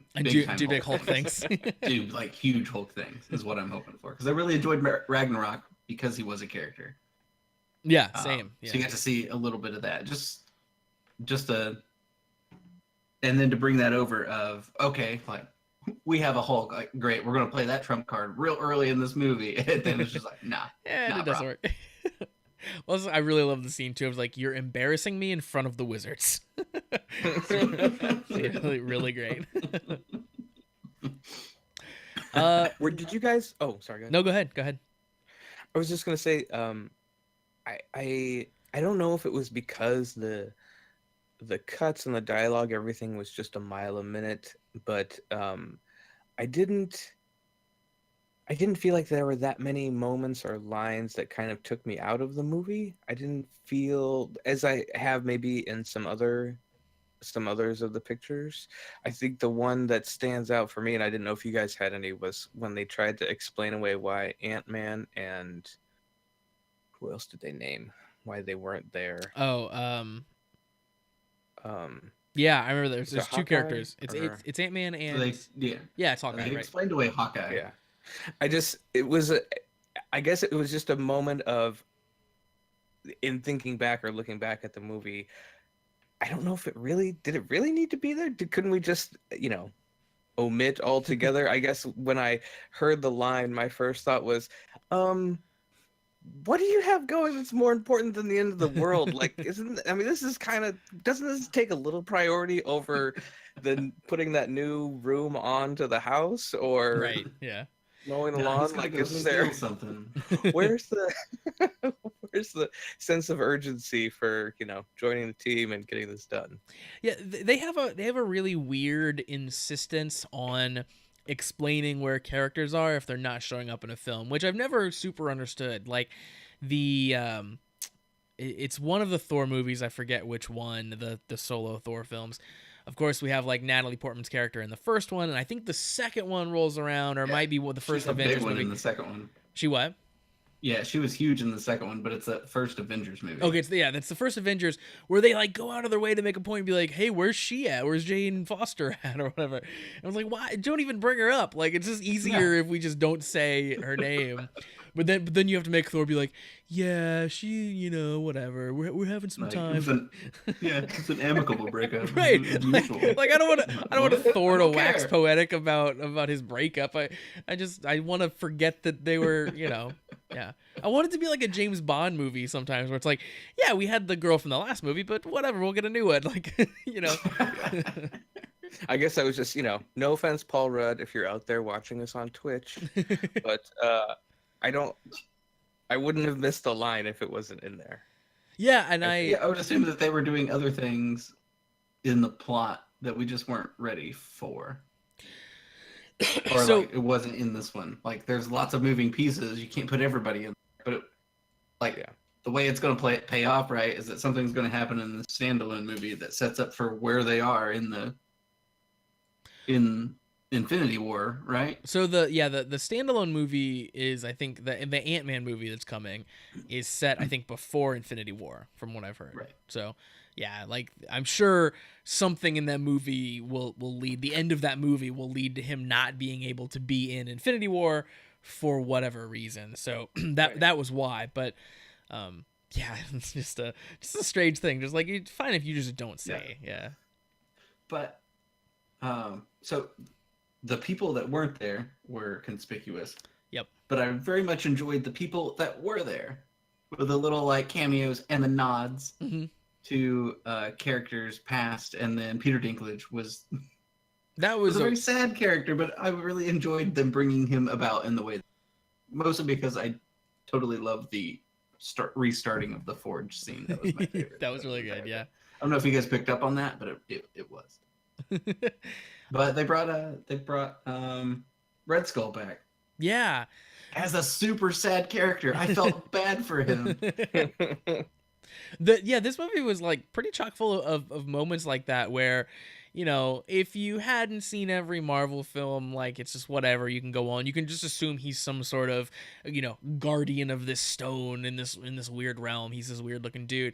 Hulk things. Do like huge Hulk things is what I'm hoping for, because I really enjoyed Ragnarok because he was a character. Yeah, same. Yeah. So you got to see a little bit of that, just and then to bring that over of, okay, like we have a Hulk, like great, we're gonna play that trump card real early in this movie, and then it's just like, nah, it doesn't work. Also, I really love the scene too of like, you're embarrassing me in front of the wizards. really, really great. Where did you guys? Oh, sorry. Go ahead. No, go ahead. I was just gonna say, I don't know if it was because the cuts and the dialogue, everything was just a mile a minute, but I didn't feel like there were that many moments or lines that kind of took me out of the movie. I didn't feel, as I have maybe in some others of the pictures. I think the one that stands out for me, and I didn't know if you guys had any, was when they tried to explain away why Ant-Man and who else did they name? Why they weren't there? Yeah, I remember there's two Hawkeye, characters. It's Ant-Man and it's Hawkeye. Yeah, it's Hawkeye. They right? explained away Hawkeye. Yeah. It was I guess it was just a moment of, in thinking back or looking back at the movie, I don't know if did it really need to be there? Couldn't we just, omit altogether? I guess when I heard the line, my first thought was, um, what do you have going that's more important than the end of the world? Like, this is kind of, doesn't this take a little priority over than putting that new room onto the house or Right. Yeah. mowing the No, he's lawn? gonna Like, go isn't there, steal something. where's the, where's the sense of urgency for, joining the team and getting this done? Yeah, they have a really weird insistence on explaining where characters are if they're not showing up in a film, which I've never super understood. Like the it's one of the Thor movies, I forget which one, the solo Thor films. Of course, we have like Natalie Portman's character in the first one, and I think the second one rolls around, or it Yeah, might be the first she's a big Avengers one movie. in the second one. She what? Yeah, she was huge in the second one, but it's the first Avengers movie. Okay, that's the first Avengers where they like go out of their way to make a point and be like, "Hey, where's she at? Where's Jane Foster at, or whatever?" And I was like, "Why? Don't even bring her up. Like, it's just easier if we just don't say her name." But then you have to make Thor be like, "Yeah, she, whatever. We're having some time." It's an amicable breakup. Right. Usual. Like I don't want Thor to wax care. poetic about his breakup. I want to forget that they were, yeah. I want it to be like a James Bond movie sometimes where it's like, yeah, we had the girl from the last movie, but whatever, we'll get a new one. Like, I guess I was just, no offense, Paul Rudd, if you're out there watching us on Twitch, but I wouldn't have missed the line if it wasn't in there. Yeah, and I would assume that they were doing other things in the plot that we just weren't ready for. Or So- like it wasn't in this one. Like there's lots of moving pieces. You can't put everybody in. But the way it's going to pay off, right, is that something's going to happen in the standalone movie that sets up for where they are in Infinity War, right? So the standalone movie is, I think, the Ant-Man movie that's coming is set, I think, before Infinity War, from what I've heard. Right. So yeah, like I'm sure something in that movie will lead, the end of that movie will lead to him not being able to be in Infinity War for whatever reason. So that was why. But yeah, it's just a strange thing. Just like, it's fine if you just don't say. Yeah. But so the people that weren't there were conspicuous. Yep. But I very much enjoyed the people that were there with the little like cameos and the nods to characters past. And then Peter Dinklage was a very sad character, but I really enjoyed them bringing him about in the way, mostly because I totally love the restarting of the forge scene. That was my favorite. That was really good. Yeah. I don't know if you guys picked up on that, but it was. But they brought Red Skull back. Yeah. As a super sad character. I felt bad for him. This movie was like pretty chock full of moments like that where, if you hadn't seen every Marvel film, like it's just whatever, you can go on. You can just assume he's some sort of, guardian of this stone in this weird realm. He's this weird looking dude.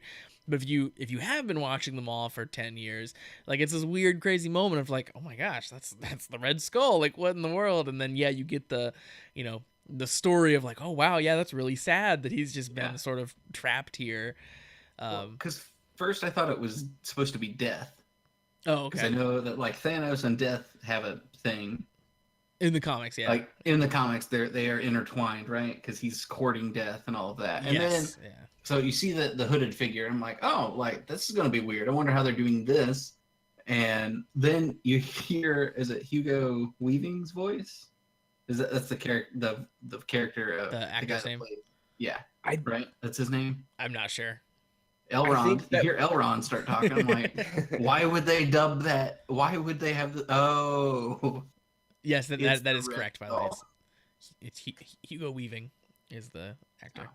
But if you have been watching them all for 10 years, like it's this weird crazy moment of like, oh my gosh, that's the Red Skull. Like what in the world? And then you get the, the story of like, oh wow, yeah, that's really sad that he's just been sort of trapped here. Because first I thought it was supposed to be Death. Oh, okay. Because I know that like Thanos and Death have a thing in the comics. Yeah, like in the comics they are intertwined, right? Because he's courting Death and all of that. And then so you see the hooded figure, and I'm like, oh, like this is gonna be weird. I wonder how they're doing this. And then you hear, is it Hugo Weaving's voice? That's the character, the character, the actor's name? Yeah, right. That's his name. I'm not sure. Elrond. You hear Elrond start talking. I'm like, why would they dub that? Why would they have the? Oh, yes, that is correct. By the way, it's Hugo Weaving is the actor.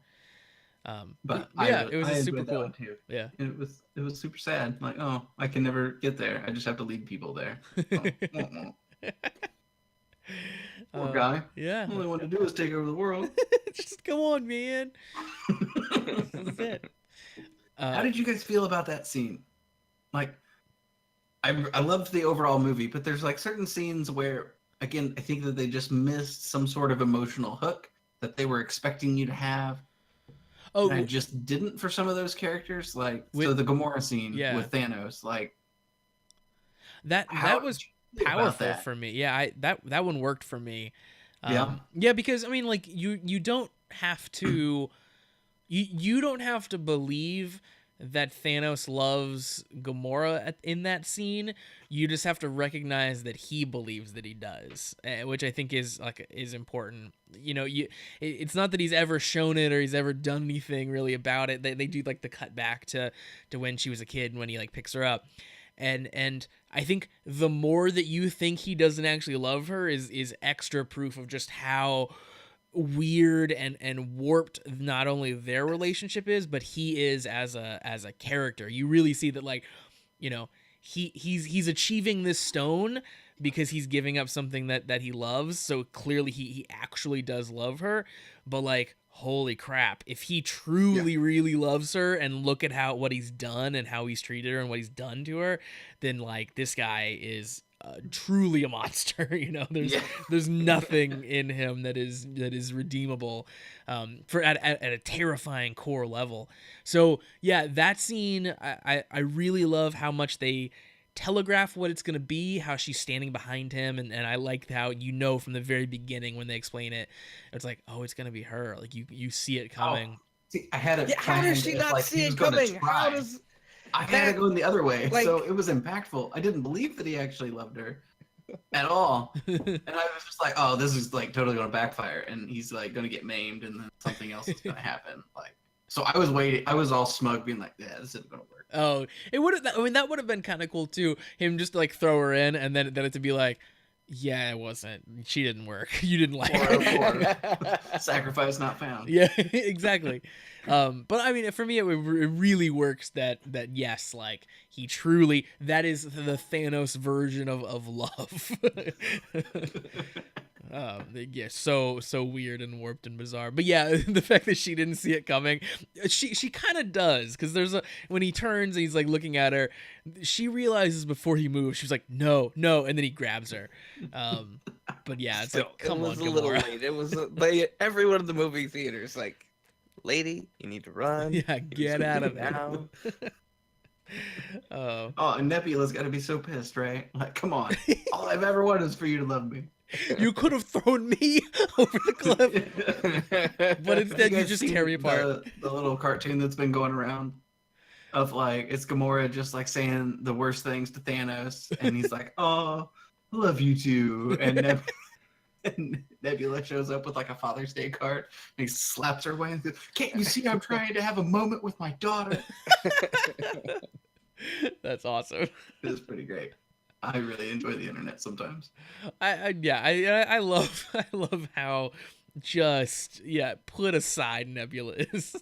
But it was super cool. Too. Yeah, it was super sad. Like, oh, I can never get there. I just have to lead people there. Poor guy. Yeah. All I want to do is take over the world. Just come on, man. That's it. How did you guys feel about that scene? Like, I loved the overall movie, but there's like certain scenes where, again, I think that they just missed some sort of emotional hook that they were expecting you to have. Oh, And I just didn't for some of those characters. Like, so with the Gamora scene yeah, with Thanos, like, that how was did you feel about powerful that? for me. Yeah, that one worked for me. Yeah. Yeah, because I mean, like you don't have to you don't have to believe that Thanos loves Gamora in that scene. You just have to recognize that he believes that he does, which I think is important. You know, it's not that he's ever shown it or he's ever done anything really about it. They do like the cut back to when she was a kid and when he like picks her up. And I think the more that you think he doesn't actually love her is extra proof of just how weird and warped not only their relationship is, but he is as a character. You really see that, like, you know, he's achieving this stone because he's giving up something that he loves. So clearly he actually does love her. But like, holy crap, if he truly really loves her, and look at what he's done and how he's treated her and what he's done to her, then like this guy is truly a monster. You know, there's nothing in him that is redeemable, for at a terrifying core level. So yeah, that scene, I really love how much they telegraph what it's going to be, how she's standing behind him, and I like how, you know, from the very beginning when they explain it, it's like, oh, it's going to be her. Like you see it coming. See, I had it Yeah, how does she as, not like, see he was it gonna coming? How try. does I had it going the other way, like- so it was impactful. I didn't believe that he actually loved her at all, and I was just like, "Oh, this is like totally gonna backfire," and he's like gonna get maimed, and then something else is gonna happen. Like, so I was waiting. I was all smug, being like, "Yeah, this isn't gonna work." Oh, it would have. I mean, that would have been kind of cool too. Him just like throw her in, and then it to be like, yeah, it wasn't. She didn't work. You didn't like her. Or sacrifice not found. Yeah, exactly. But I mean, for me, it really works that yes, like he truly, that is the Thanos version of love. Yeah, so weird and warped and bizarre. But yeah, the fact that she didn't see it coming, she kind of does, because when he turns and he's like looking at her, she realizes before he moves. She's like, no, and then he grabs her. But yeah, it's like, come on, it was a little Gamora. late. It was everyone in the movie theaters like, lady, you need to run. Yeah, get out of there now. Oh, and Nebula's got to be so pissed, right? Like, come on. All I've ever wanted is for you to love me. you could have thrown me over the cliff, but instead you guys just seen tear me apart. The little cartoon that's been going around of like, it's Gamora just like saying the worst things to Thanos, and he's like, "Oh, I love you too," and and Nebula shows up with like a Father's Day card, and he slaps her away and goes, "Can't you see I'm trying to have a moment with my daughter?" That's awesome. It was pretty great. I really enjoy the internet sometimes. I love how just put aside Nebula is.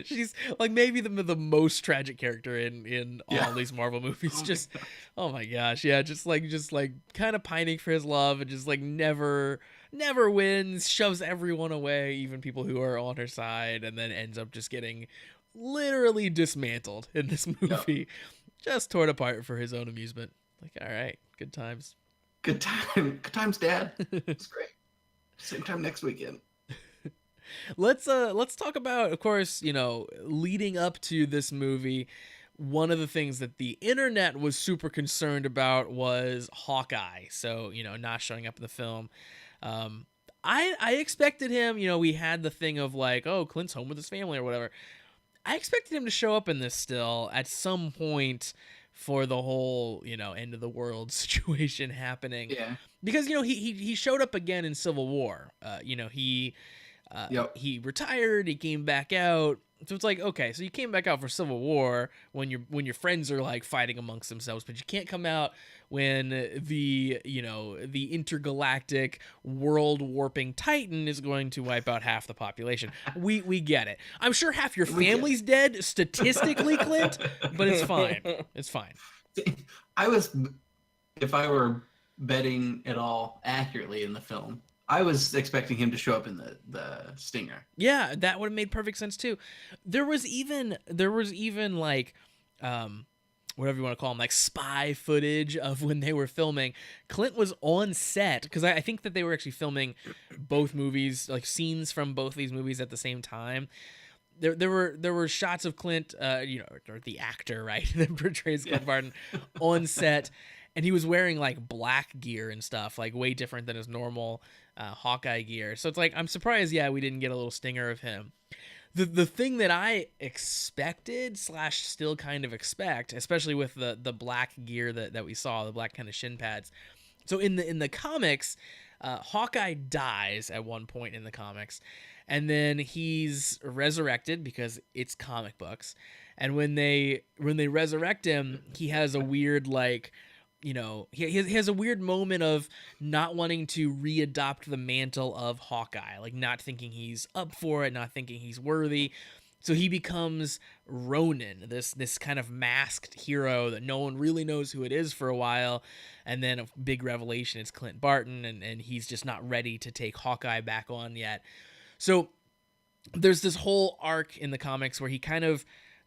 She's like maybe the most tragic character in all these Marvel movies. Just oh my gosh, yeah, just like kind of pining for his love, and just like never wins, shoves everyone away, even people who are on her side, and then ends up just getting literally dismantled in this movie, just torn apart for his own amusement. Like, all right, good times. Good times, Dad. It's great. Same time next weekend. Let's talk about, of course, you know, leading up to this movie, one of the things that the internet was super concerned about was Hawkeye. So, you know, not showing up in the film. I expected him, you know, we had the thing of like, oh, Clint's home with his family or whatever. I expected him to show up in this still at some point for the whole, you know, end of the world situation happening. Yeah. Because, you know, he showed up again in Civil War. You know, he retired, he came back out. So it's like, okay, so you came back out for Civil War when your friends are like fighting amongst themselves, but you can't come out when the intergalactic world warping Titan is going to wipe out half the population. We get it. I'm sure half your family's dead statistically, Clint, but it's fine. It's fine. If I were betting at all accurately in the film, I was expecting him to show up in the Stinger. Yeah, that would have made perfect sense too. There was even like whatever you want to call them, like spy footage of when they were filming. Clint was on set because I think that they were actually filming both movies, like scenes from both these movies at the same time. There were shots of Clint, or the actor, right, that portrays Clint Barton on set, and he was wearing like black gear and stuff, like way different than his normal Hawkeye gear. So it's like, I'm surprised, we didn't get a little stinger of him. The thing that I expected / still kind of expect, especially with the black gear that we saw, the black kind of shin pads. So in the comics, Hawkeye dies at one point in the comics, and then he's resurrected because it's comic books. And when they resurrect him, he has a weird he has a weird moment of not wanting to readopt the mantle of Hawkeye, like not thinking he's up for it, not thinking he's worthy. So he becomes Ronin, this kind of masked hero that no one really knows who it is for a while. And then a big revelation, it's Clint Barton, and he's just not ready to take Hawkeye back on yet. So there's this whole arc in the comics where he kind of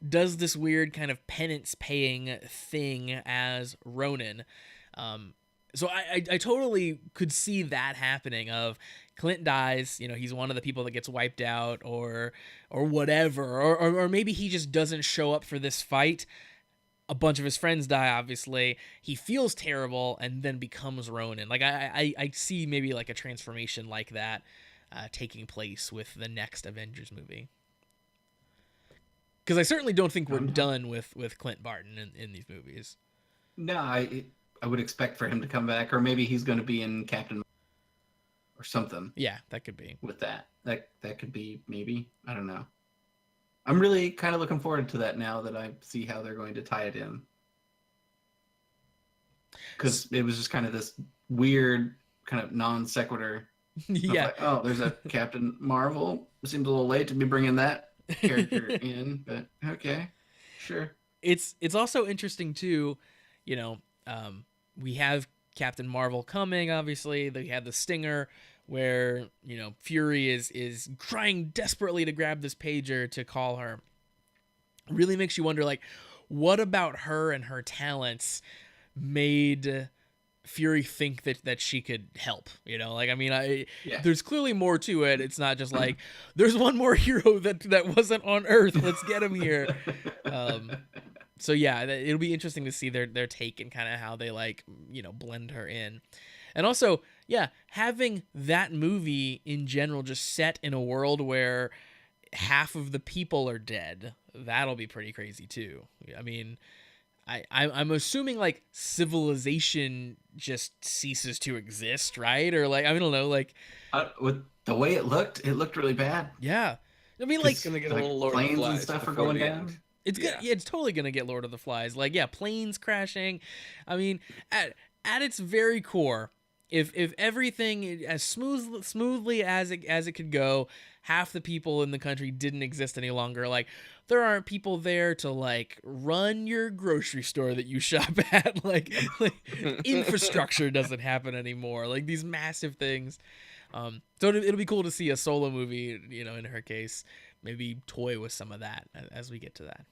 does this weird kind of penance paying thing as Ronin. So I totally could see that happening of Clint dies, he's one of the people that gets wiped out or whatever, or maybe he just doesn't show up for this fight. A bunch of his friends die, obviously. He feels terrible and then becomes Ronin. Like I see maybe like a transformation like that taking place with the next Avengers movie. Because I certainly don't think we're done with Clint Barton in these movies. No, I would expect for him to come back, or maybe he's going to be in Captain or something. Yeah, that could be. With that could be, maybe. I don't know. I'm really kind of looking forward to that now that I see how they're going to tie it in. Because it was just kind of this weird kind of non sequitur. Yeah. Like, oh, there's a Captain Marvel. It seems a little late to be bringing that character in, but okay, sure. It's also interesting too, we have Captain Marvel coming, obviously. They had the stinger where, Fury is trying desperately to grab this pager to call her. Really makes you wonder, like, what about her and her talents made Fury think that she could help, there's clearly more to it. It's not just like there's one more hero that wasn't on Earth, let's get him here. So yeah, it'll be interesting to see their take and kind of how they blend her in. And also, having that movie in general just set in a world where half of the people are dead, that'll be pretty crazy too. I'm assuming like civilization just ceases to exist, right? Or like, I don't know, like with the way it looked really bad. Yeah, like it's gonna get a little Lord planes of the Flies and stuff are before going the down. end. It's totally gonna get Lord of the Flies. Like, planes crashing. At its very core, if everything as smoothly as it could go, half the people in the country didn't exist any longer. Like, there aren't people there to like run your grocery store that you shop at. like infrastructure doesn't happen anymore. Like these massive things. So it'll be cool to see a solo movie, in her case, maybe toy with some of that as we get to that.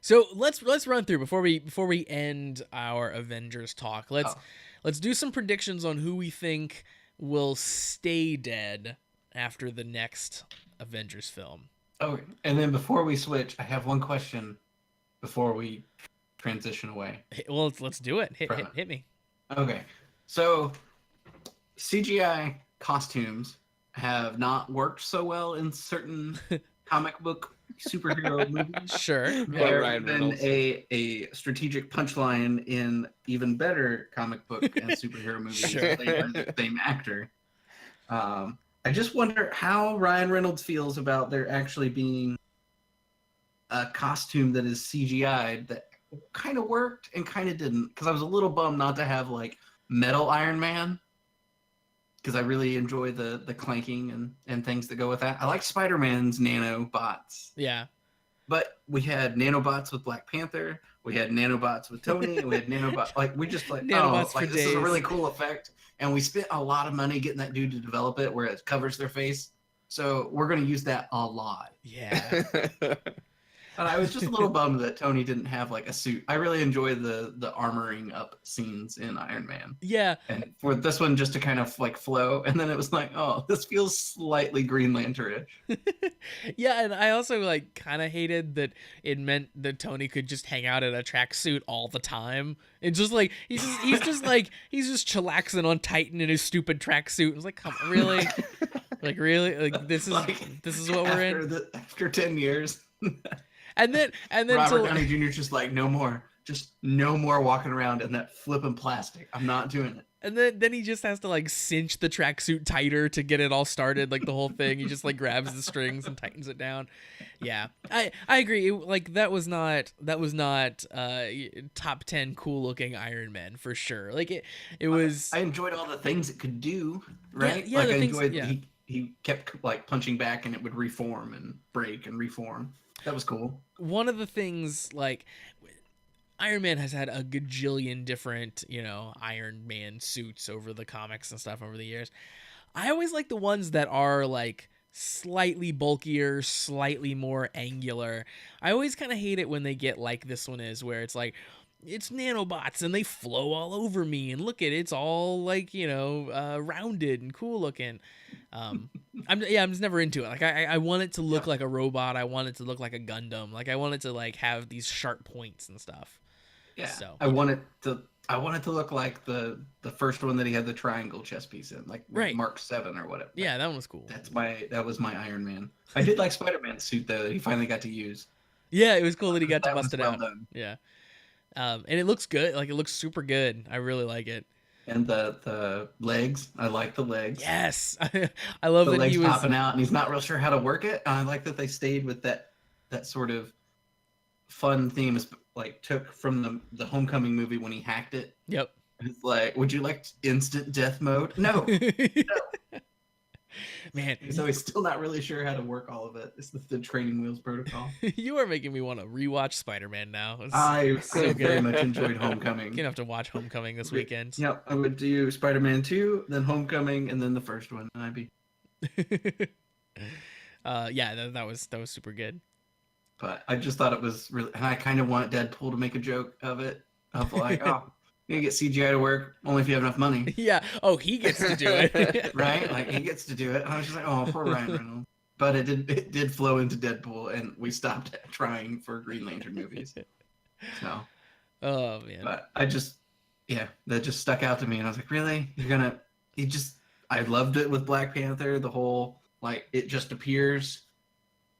So let's run through before we end our Avengers talk. Let's do some predictions on who we think will stay dead after the next Avengers film. Okay, and then before we switch, I have one question before we transition away. Well, let's do it. Hit me. Okay, so CGI costumes have not worked so well in certain comic book superhero movies. Sure. There Ryan been Reynolds. a strategic punchline in even better comic book and superhero movies Sure. played by the same actor. I just wonder how Ryan Reynolds feels about there actually being a costume that is CGI'd that kind of worked and kind of didn't. Because I was a little bummed not to have like metal Iron Man. Because I really enjoy the clanking and things that go with that. I like Spider-Man's nanobots. Yeah. But we had nanobots with Black Panther. We had nanobots with Tony. And we had nanobots. Like, we just Nanobots for this is a days. really cool effect. And we spent a lot of money getting that dude to develop it where it covers their face. So we're going to use that a lot. Yeah. And I was just a little bummed that Tony didn't have like a suit. I really enjoy the armoring up scenes in Iron Man. Yeah. And for this one just to kind of like flow, and then it was like, oh, this feels slightly Green Lantern-ish. Yeah, and I also like kind of hated that it meant that Tony could just hang out in a tracksuit all the time. It's just like he's just chillaxing on Titan in his stupid tracksuit. It's like, come on, really? Like really? Like this is what we're in. After 10 years. And then Robert Downey Jr. is just like, no more. Just no more walking around in that flipping plastic. I'm not doing it. And then he just has to like cinch the tracksuit tighter to get it all started, like the whole thing. He just like grabs the strings and tightens it down. Yeah, I agree. Like that was not top 10 cool looking Iron Man for sure. Like it was. I enjoyed all the things it could do. Right? Yeah, like I things, enjoyed. yeah. He kept like punching back and it would reform and break and reform. That was cool. One of the things like. Iron Man has had a gajillion different, Iron Man suits over the comics and stuff over the years. I always like the ones that are like slightly bulkier, slightly more angular. I always kind of hate it when they get like this one is, where it's like, it's nanobots and they flow all over me and look at it, it's all like, rounded and cool looking. I'm just never into it. Like I want it to look like a robot. I want it to look like a Gundam. Like I want it to like have these sharp points and stuff. Yeah, so I want it to look like the first one that he had the triangle chest piece in, like right. Mark 7 or whatever. Yeah, that one was cool. That was my Iron Man. I did like Spider-Man's suit though that he finally got to use. Yeah, it was cool that he got to That bust it was out. well done. Yeah, and it looks good. Like it looks super good. I really like it. And the legs, I like the legs. Yes, I love the that legs he was popping out, and he's not real sure how to work it. I like that they stayed with that sort of fun theme, like took from the Homecoming movie when he hacked it. Yep. It's like, would you like instant death mode? No. No. Man, So he's still not really sure how to work all of it. It's the training wheels protocol. You are making me want to rewatch Spider-Man now. I very much enjoyed Homecoming. You're gonna have to watch Homecoming this weekend. Yep, I would do Spider-Man 2, then Homecoming, and then the first one. And I'd be. Yeah, that was super good. But I just thought it was really, and I kind of want Deadpool to make a joke of it, of like, oh, you get CGI to work only if you have enough money. Yeah. Oh, he gets to do it. Right? Like he gets to do it. And I was just like, oh, poor Ryan Reynolds. But it did flow into Deadpool, and we stopped trying for Green Lantern movies. So. Oh man. But that just stuck out to me, and I was like, really? I loved it with Black Panther. The whole like it just appears,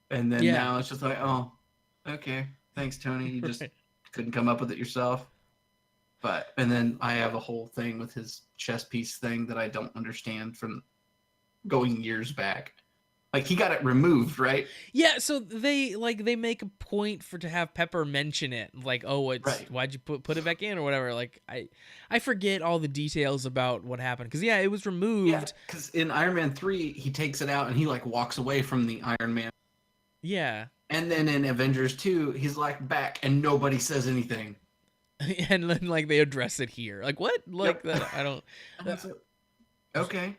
and then now it's just like, oh, okay, thanks, Tony. You just couldn't come up with it yourself. And then I have a whole thing with his chess piece thing that I don't understand from going years back. Like he got it removed, right? Yeah, so they make a point to have Pepper mention it, like, oh, it's right. Why'd you put it back in or whatever. Like I forget all the details about what happened because it was removed. Yeah, because in Iron Man 3 he takes it out and he like walks away from the Iron Man. Yeah. And then in Avengers 2 he's like back and nobody says anything. And then like they address it here. Like what? Like that? I don't. Okay.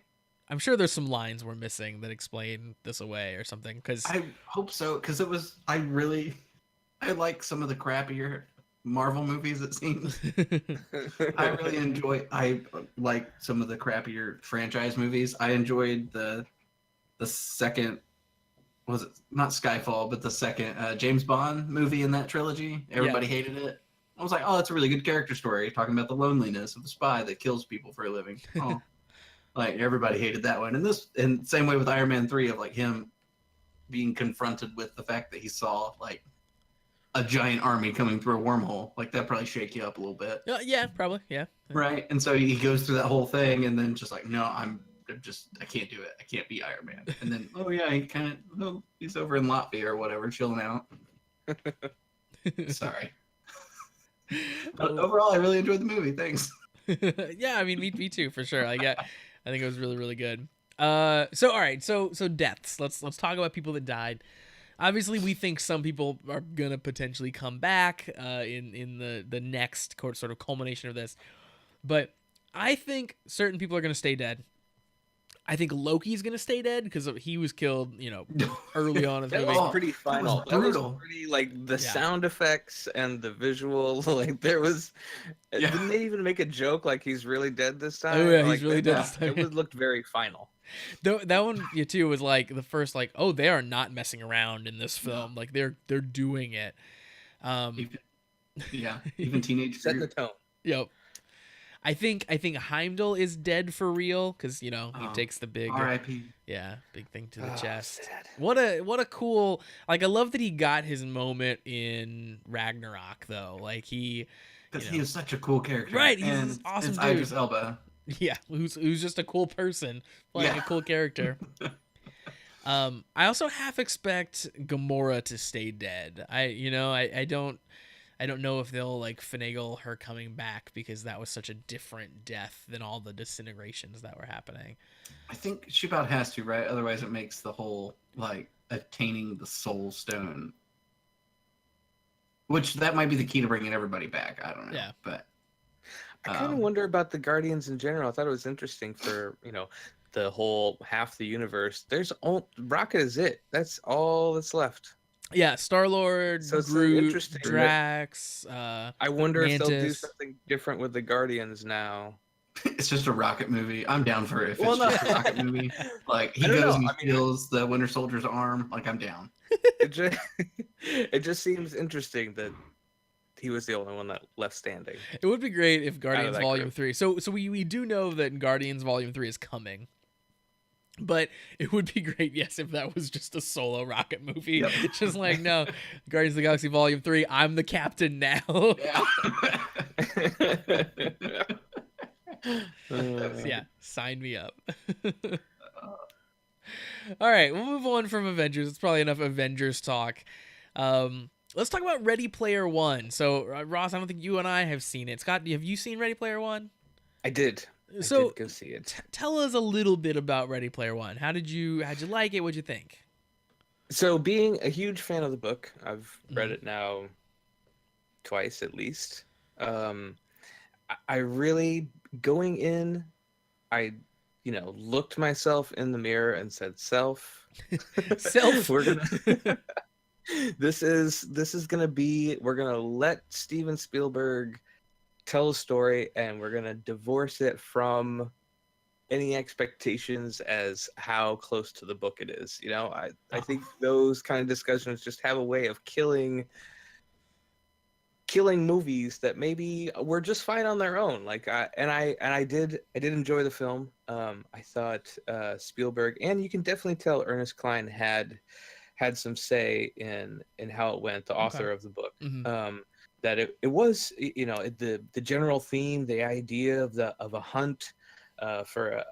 I'm sure there's some lines we're missing that explain this away or something. Because I hope so. Because I like some of the crappier Marvel movies. It seems I like some of the crappier franchise movies. I enjoyed the second. Was it not Skyfall, but the second James Bond movie in that trilogy? Everybody hated it. I was like, oh, that's a really good character story, talking about the loneliness of the spy that kills people for a living. Oh, like everybody hated that one. And same way with Iron Man 3 of like him being confronted with the fact that he saw like a giant army coming through a wormhole. Like that probably shake you up a little bit. Yeah, probably. Yeah. Right. And so he goes through that whole thing and then just like, no, I can't do it. I can't be Iron Man. And then, oh yeah, he's over in Latvia or whatever, chilling out. Sorry. But overall, I really enjoyed the movie. Thanks. Yeah, I mean, me too, for sure. I think it was really, really good. So all right, so deaths. Let's talk about people that died. Obviously, we think some people are gonna potentially come back in the next sort of culmination of this, but I think certain people are gonna stay dead. I think Loki's gonna stay dead because he was killed, early on in the That movie. was pretty that was final. That was brutal. pretty like the Yeah. sound effects and the visual. Like there was, Yeah. didn't they even make a joke like he's really dead this time? Oh yeah, he's Like really dead. yeah. This time. it would looked very final. That one, too, was like the first, like, oh, they are not messing around in this film. Like they're doing it. Even teenage Set the Groot. tone. Yep. I think Heimdall is dead for real because he takes the big R.I.P. big thing to the Oh, chest. sad. What a cool, like, I love that he got his moment in Ragnarok though. Like he Because he was such a cool character. Right, he's and this awesome it's dude. Idris Elba. yeah, who's just a cool person playing Yeah. a cool character. I also half expect Gamora to stay dead. I don't know if they'll like finagle her coming back because that was such a different death than all the disintegrations that were happening. I think she about has to, right? Otherwise it makes the whole, like, attaining the soul stone. Which, that might be the key to bringing everybody back. I don't know. Yeah. But I kind of wonder about the Guardians in general. I thought it was interesting for the whole half the universe. Rocket is it. That's all that's left. Yeah, Star-Lord, So it's Groot, interesting. Drax. I wonder if they'll do Mantis. something different with the Guardians now. it's just a Rocket movie. I'm down for it if Well, it's no. just a Rocket movie. Like, he I don't goes know. and he steals the Winter Soldier's arm. Like, I'm down. It just seems interesting that he was the only one that left standing. It would be great if Guardians that Volume group. 3. So we do know that Guardians Volume 3 is coming. But it would be great, yes, if that was just a solo Rocket movie. Yep. Just like, no, Guardians of the Galaxy Volume 3, I'm the captain now. Yeah. Yeah, sign me up. All right, we'll move on from Avengers. It's probably enough Avengers talk. Let's talk about Ready Player One. So, Ross, I don't think you and I have seen it. Scott, have you seen Ready Player One? I did. So, I did go see it. Tell us a little bit about Ready Player One. How'd you like it? What'd you think? So, being a huge fan of the book, I've read it now twice at least. I really, going in, I looked myself in the mirror and said, "Self, we're gonna." This is gonna be. We're gonna let Steven Spielberg tell a story, and we're gonna divorce it from any expectations as how close to the book it is. I think those kind of discussions just have a way of killing movies that maybe were just fine on their own. I did enjoy the film. I thought Spielberg, and you can definitely tell Ernest Cline had some say in how it went, the author of the book. Mm-hmm. That it was the general theme, the idea of a hunt for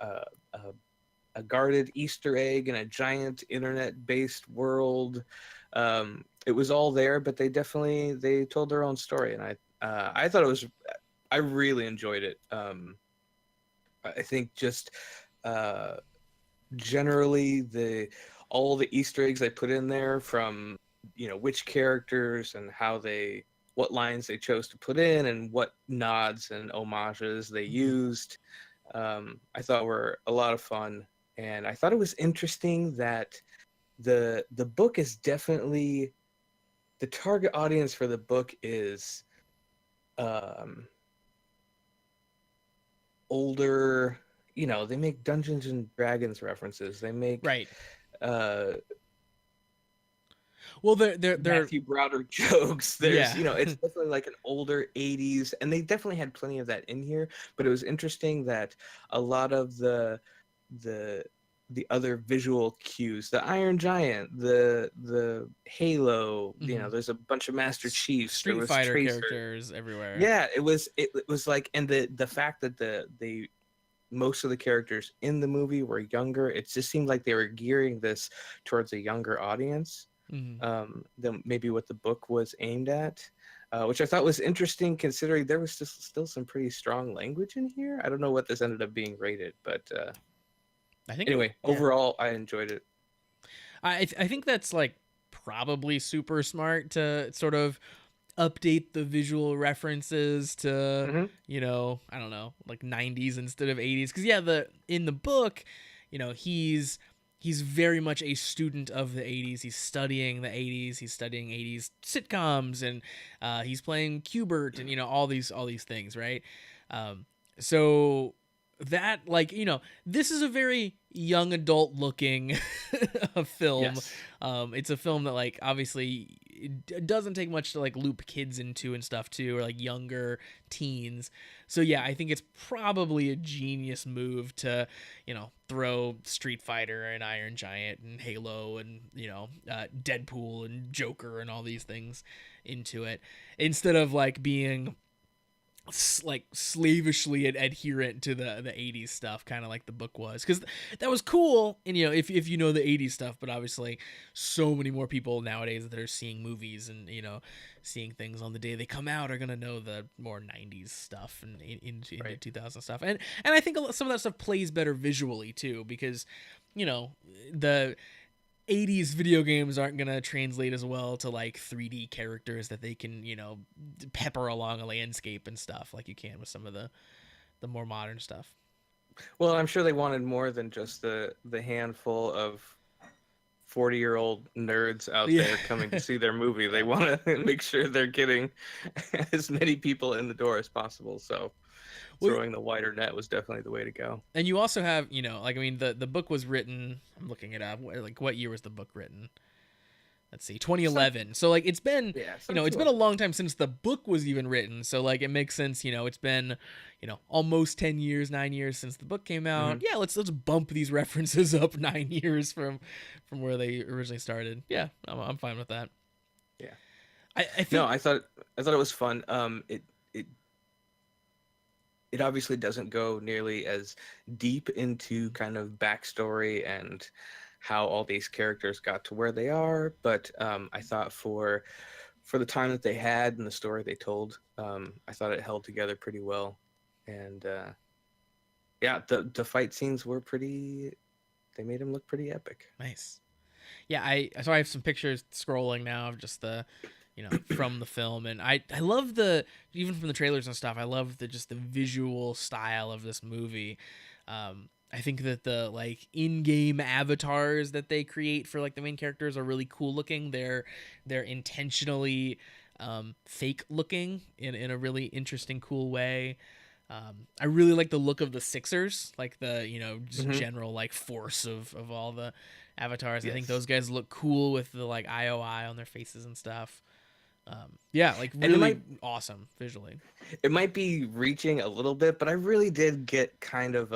a guarded Easter egg in a giant internet-based world. It was all there, but they told their own story, and I thought it was. I really enjoyed it. I think just generally all the Easter eggs they put in there, from which characters and what lines they chose to put in and what nods and homages they used, I thought were a lot of fun. And I thought it was interesting that the book is definitely, the target audience for the book is older. They make Dungeons and Dragons references. They make Right. Well, they're Matthew Broderick jokes. There's Yeah. It's definitely like an older 80s, and they definitely had plenty of that in here. But it was interesting that a lot of the other visual cues, the Iron Giant, the Halo, there's a bunch of Master Chiefs, Street there was Fighter Tracer. characters everywhere. Yeah, it was like, and the fact that the most of the characters in the movie were younger, it just seemed like they were gearing this towards a younger audience. Mm-hmm. Than maybe what the book was aimed at, which I thought was interesting, considering there was still some pretty strong language in here. I don't know what this ended up being rated, but I think anyway, overall, I enjoyed it. I think that's like probably super smart to sort of update the visual references to Mhm. I don't know, like 90s instead of 80s, because in the book, he's very much a student of the 80s. He's studying the 80s. He's studying 80s sitcoms, and he's playing Qbert, and all these things, right? So that, like, this is a very young adult looking film. Yes. It's a film that, like, obviously it doesn't take much to like loop kids into and stuff too, or like younger teens. So yeah, I think it's probably a genius move to throw Street Fighter and Iron Giant and Halo and Deadpool and Joker and all these things into it, instead of like being like slavishly adherent to the 80s stuff, kind of like the book was, because that was cool. And if you know the 80s stuff, but obviously so many more people nowadays that are seeing movies and seeing things on the day they come out are gonna know the more 90s stuff and into Right. 2000 stuff. And I think some of that stuff plays better visually too, because the 80s video games aren't going to translate as well to like 3D characters that they can, pepper along a landscape and stuff like you can with some of the more modern stuff. Well, I'm sure they wanted more than just the handful of 40-year-old nerds out there coming to see their movie. They want to make sure they're getting as many people in the door as possible. So throwing the wider net was definitely the way to go. And you also have, like, I mean, the book was written, I'm looking it up, like, what year was the book written? Let's see, 2011. So like, it's been, it's been a long time since the book was even written. So like, it makes sense, it's been, almost 10 years, 9 years since the book came out. Mm-hmm. Yeah, let's bump these references up 9 years from where they originally started. Yeah, I'm fine with that. Yeah. I think, No, I thought it was fun. It obviously doesn't go nearly as deep into kind of backstory and how all these characters got to where they are, but I thought for the time that they had and the story they told, I thought it held together pretty well. And yeah, the fight scenes were they made him look pretty epic. Nice. Yeah, so I have some pictures scrolling now of just the from the film, and I love even from the trailers and stuff, I love just the visual style of this movie. I think that the like in-game avatars that they create for like the main characters are really cool looking. They're intentionally fake looking in a really interesting, cool way. I really like the look of the Sixers, like the just general like force of all the avatars. Yes. I think those guys look cool with the like IOI on their faces and stuff. Yeah, like really awesome visually. It might be reaching a little bit, but I really did get kind of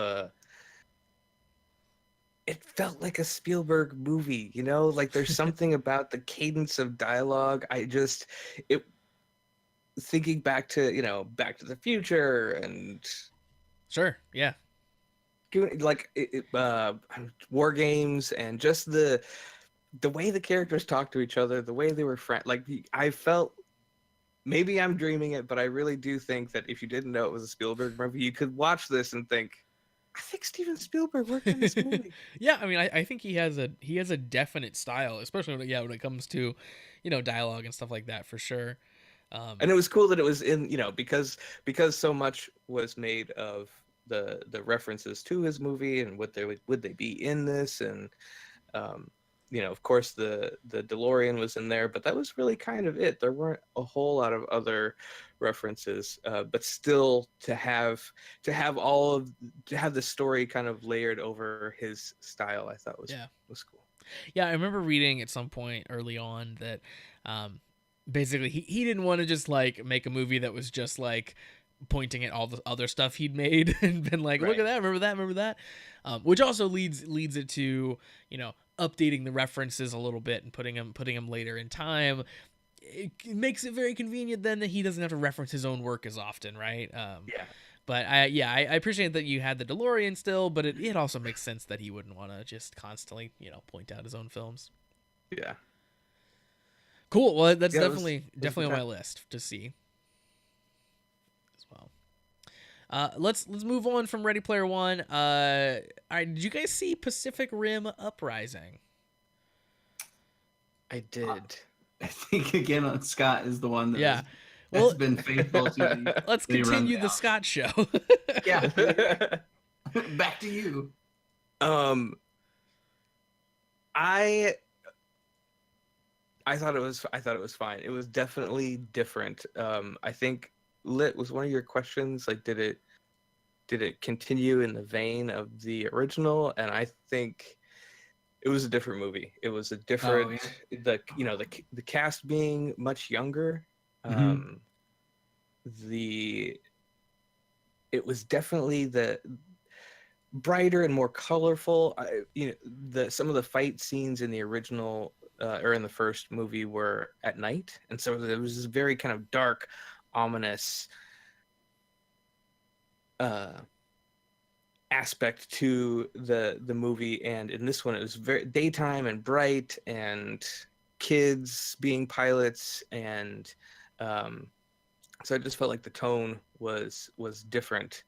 it felt like a Spielberg movie, like there's something about the cadence of dialogue. Thinking back to, Back to the Future and sure. Yeah. Like War Games, and just the way the characters talk to each other, the way they were friends. Like, I felt, maybe I'm dreaming it, but I really do think that if you didn't know it was a Spielberg movie, you could watch this and think, I think Steven Spielberg worked on this movie. Yeah, I mean, I think he has a definite style, especially when it comes to, dialogue and stuff like that, for sure. And it was cool that it was in, because so much was made of the references to his movie and would they be in this, and of course the DeLorean was in there, but that was really kind of it. There weren't a whole lot of other references, but still to have the story kind of layered over his style, I thought was cool. Yeah, I remember reading at some point early on that basically he didn't want to just like make a movie that was just like pointing at all the other stuff he'd made and been like, look at that, remember that, which also leads it to updating the references a little bit and putting them later in time. It makes it very convenient then that he doesn't have to reference his own work as often, right? But I appreciate that you had the DeLorean still, but it also makes sense that he wouldn't want to just constantly point out his own films. Yeah. Cool. Well, that's definitely on my list to see as well. Let's move on from Ready Player One. All right, did you guys see Pacific Rim Uprising? I did. I think again, Scott is the one that has been faithful to the. Let's continue the Scott show. Yeah. Back to you. Um, I I thought it was fine. It was definitely different. I think Lit was one of your questions. Like, did it continue in the vein of the original? And I think it was a different movie. It was a Oh different yeah. the cast being much younger. Hmm. Um, the it was definitely the brighter and more colorful. The some of the fight scenes in the original or in the first movie were at night, and so it was this very kind of dark, ominous uh, aspect to the movie. And in this one, it was very daytime and bright, and kids being pilots, and um, so I just felt like the tone was different.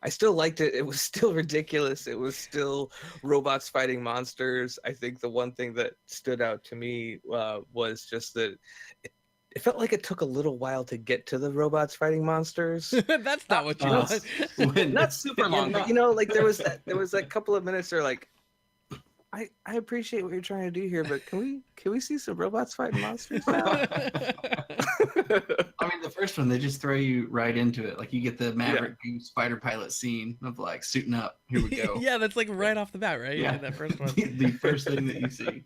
I still liked it. It was still ridiculous. It was still robots fighting monsters. I think the one thing that stood out to me was just that it felt like it took a little while to get to the robots fighting monsters. That's not what you Uh, want. when Not super you're long, but not, like there was that couple of minutes where like I appreciate what you're trying to do here, but can we see some robots fighting monsters now? I mean, the first one, they just throw you right into it. Like you get the Yeah. Maverick Goose fighter pilot scene of like suiting up. Here we go. Yeah, that's like right off the bat, right? Yeah. In that first one. The first thing that you see.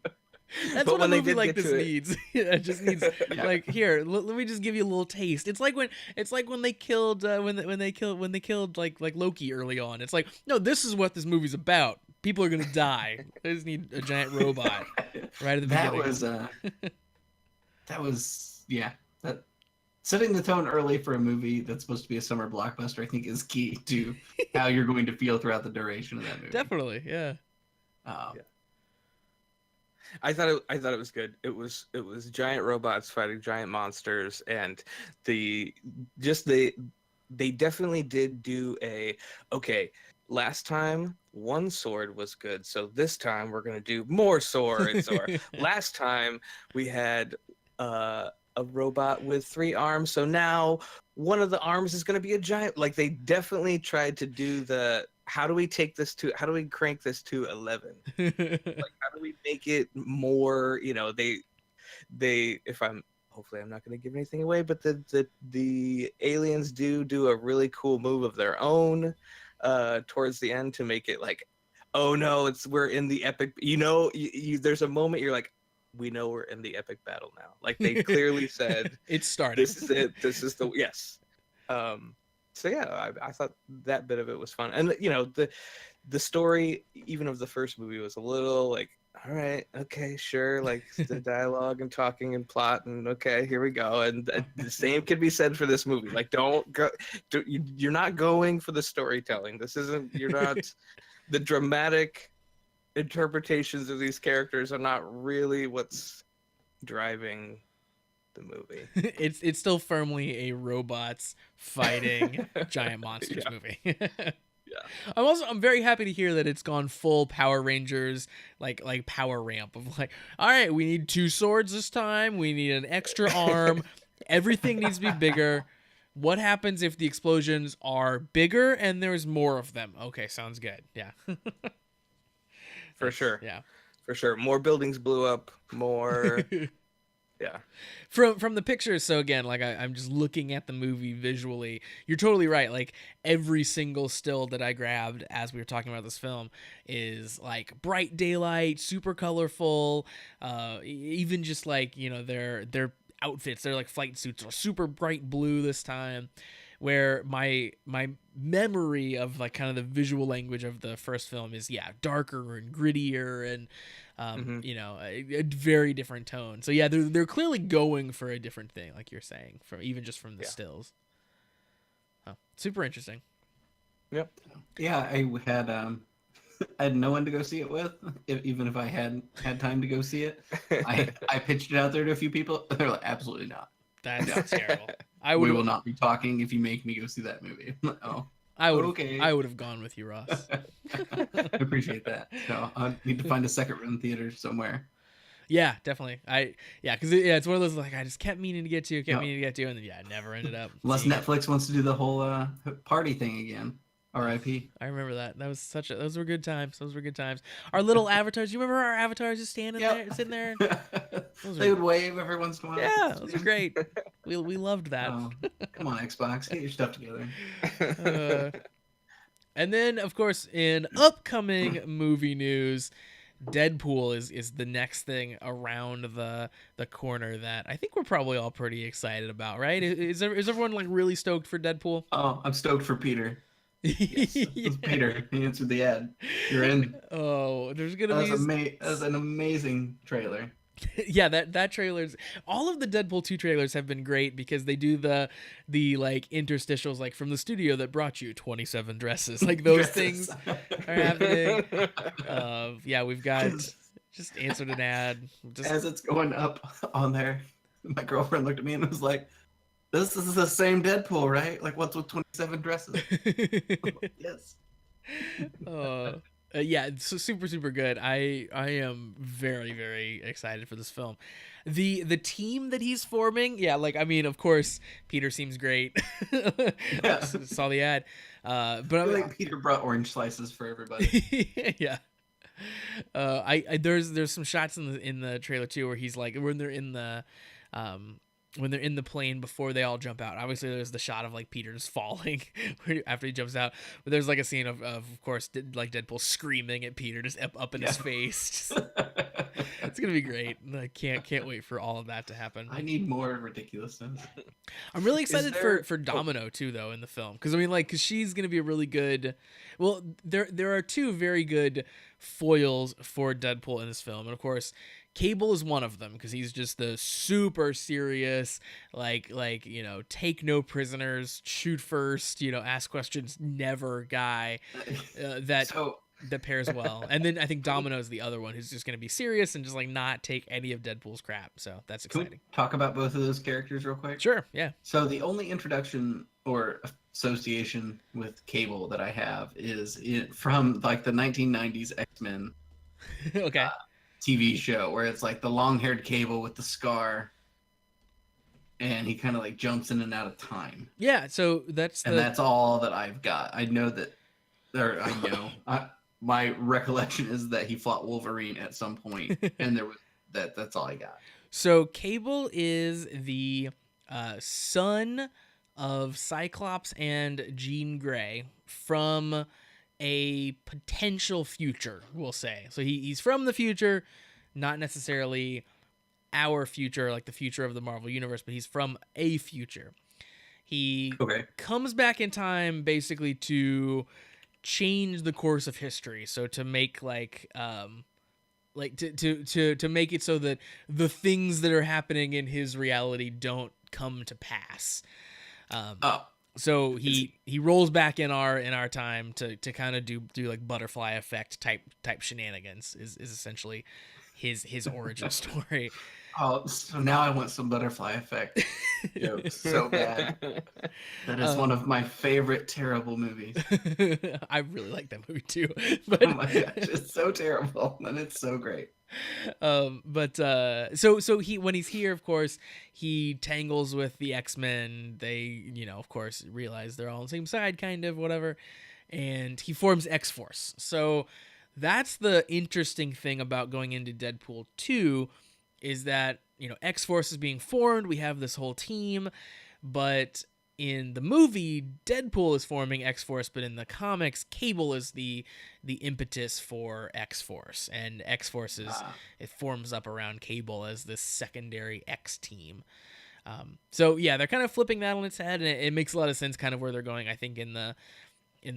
That's But what a when they movie did like get this to it- needs. It just needs Yeah. like here. Let me just give you a little taste. It's like when they killed when they killed like Loki early on. It's like no, this is what this movie's about. People are gonna die. They just need a giant robot right at the that beginning. was yeah. That setting the tone early for a movie that's supposed to be a summer blockbuster, I think, is key to how you're going to feel throughout the duration of that movie. Definitely, yeah. Um, I thought it was good. It was giant robots fighting giant monsters, and the just they definitely did do a okay. Last time one sword was good, so this time we're gonna do more swords. Or last time we had a robot with 3 arms, so now one of the arms is gonna be a giant. Like they definitely tried to do the how do we crank this to 11? Like how do we make it more, they if I'm hopefully I'm not going to give anything away, but the aliens do a really cool move of their own towards the end to make it like, oh no, we're in the epic, there's a moment you're like, we know we're in the epic battle now. Like they clearly said It's starting. this is it, this is the yes. So yeah, I thought that bit of it was fun. And the story even of the first movie was a little like, all right, okay, sure, like the dialogue and talking and plot, and okay, here we go. And the same can be said for this movie. Like you're not going for the storytelling. You're not the dramatic interpretations of these characters are not really what's driving the movie. It's still firmly a robots fighting giant monsters Yeah. movie. Yeah. I'm very happy to hear that it's gone full Power Rangers like power ramp of like, all right, we need 2 swords this time. We need an extra arm. Everything needs to be bigger. What happens if the explosions are bigger and there's more of them? Okay, sounds good. Yeah. For sure. Yeah. For sure. More buildings blew up, more yeah. From the pictures, so again, like I'm just looking at the movie visually. You're totally right. Like every single still that I grabbed as we were talking about this film is like bright daylight, super colorful. Even just like their outfits, they're like flight suits are super bright blue this time. Where my memory of like kind of the visual language of the first film is darker and grittier and a very different tone. So yeah, they're clearly going for a different thing, like you're saying, from even just from the stills. Super interesting. Yep. yeah, I had I had no one to go see it with, even if I had time to go see it. I pitched it out there to a few people. They're like, absolutely not. That's terrible. We will not be talking if you make me go see that movie. Oh, I would okay. I would have gone with you, Ross. I appreciate that. So I need to find a second run theater somewhere. Yeah, definitely. Because it's one of those like I just kept meaning to get to, and then it never ended up. Unless seeing it. Netflix wants to do the whole party thing again. R.I.P. I remember that. That was those were good times. Those were good times. Our little avatars. You remember our avatars just standing there, sitting there? They would wave every once in a while. Yeah, those are great. We loved that. Oh, come on, Xbox, get your stuff together. And then, of course, in upcoming movie news, Deadpool is the next thing around the corner that I think we're probably all pretty excited about, right? Is everyone like really stoked for Deadpool? Oh, I'm stoked for Peter. Yes, Yeah. Peter. He answered the ad. You're in. Oh, there's gonna That was an amazing trailer. Yeah, that trailer's all of the Deadpool 2 trailers have been great because they do the like interstitials like from the studio that brought you 27 dresses. Like those things are happening. Yeah, we've got just answered an ad. Just as it's going up on there, my girlfriend looked at me and was like, "This is the same Deadpool, right? Like what's with 27 dresses?" Yes. Yeah, it's super good. I am very very excited for this film. The team that he's forming, yeah, like I mean, of course, Peter seems great. Yeah. Saw the ad, but I think Peter brought orange slices for everybody. Yeah. There's some shots in the trailer too where he's like when they're in the plane before they all jump out. Obviously, there's the shot of like Peter just falling after he jumps out, but there's like a scene of course like Deadpool screaming at Peter just up in his face. It's gonna be great. I can't wait for all of that to happen. I need more ridiculousness. I'm really excited for Domino too, though, in the film, because I mean, like, because she's gonna be a really good. Well, there are two very good foils for Deadpool in this film, and of course, Cable is one of them because he's just the super serious, like take no prisoners, shoot first, ask questions never guy. That pairs well. And then I think Domino's the other one who's just going to be serious and just like not take any of Deadpool's crap. So that's exciting. Can we talk about both of those characters real quick? Sure, yeah. So the only introduction or association with Cable that I have is from like the 1990s X-Men Okay. TV show where it's like the long-haired Cable with the scar and he kind of like jumps in and out of time. Yeah, so that's all that I've got. I know that my recollection is that he fought Wolverine at some point, and there was that's all I got. So Cable is the son of Cyclops and Jean Grey from a potential future, we'll say. So he's from the future, not necessarily our future, like the future of the Marvel Universe, but he's from a future. He comes back in time basically to change the course of history, so to make to make it so that the things that are happening in his reality don't come to pass. So he rolls back in our time to kind of do like butterfly effect type shenanigans is essentially his origin story. Oh, so now I want some butterfly effect jokes so bad. That is one of my favorite terrible movies. I really like that movie too. But oh my gosh, it's so terrible and it's so great. So he when he's here, of course, he tangles with the X-Men. They, of course, realize they're all on the same side, kind of, whatever. And he forms X-Force. So that's the interesting thing about going into Deadpool 2 is that, X-Force is being formed. We have this whole team, but in the movie, Deadpool is forming X-Force, but in the comics, Cable is the impetus for X-Force, and X-Force it forms up around Cable as this secondary X team. So yeah, they're kind of flipping that on its head, and it makes a lot of sense, kind of where they're going, I think, in the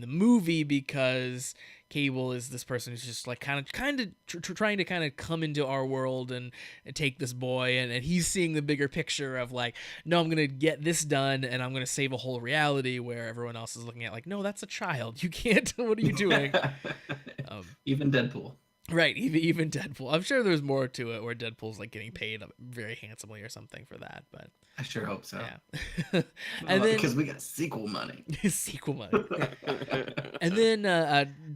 movie, because Cable is this person who's just like kind of trying to kind of come into our world and take this boy, and he's seeing the bigger picture of like, no, I'm gonna get this done and I'm gonna save a whole reality, where everyone else is looking at like, no, that's a child, you can't. What are you doing? Even Deadpool. Right, even Deadpool. I'm sure there's more to it where Deadpool's like getting paid very handsomely or something for that, but I sure hope so. Yeah. And then because we got sequel money. Sequel money. And then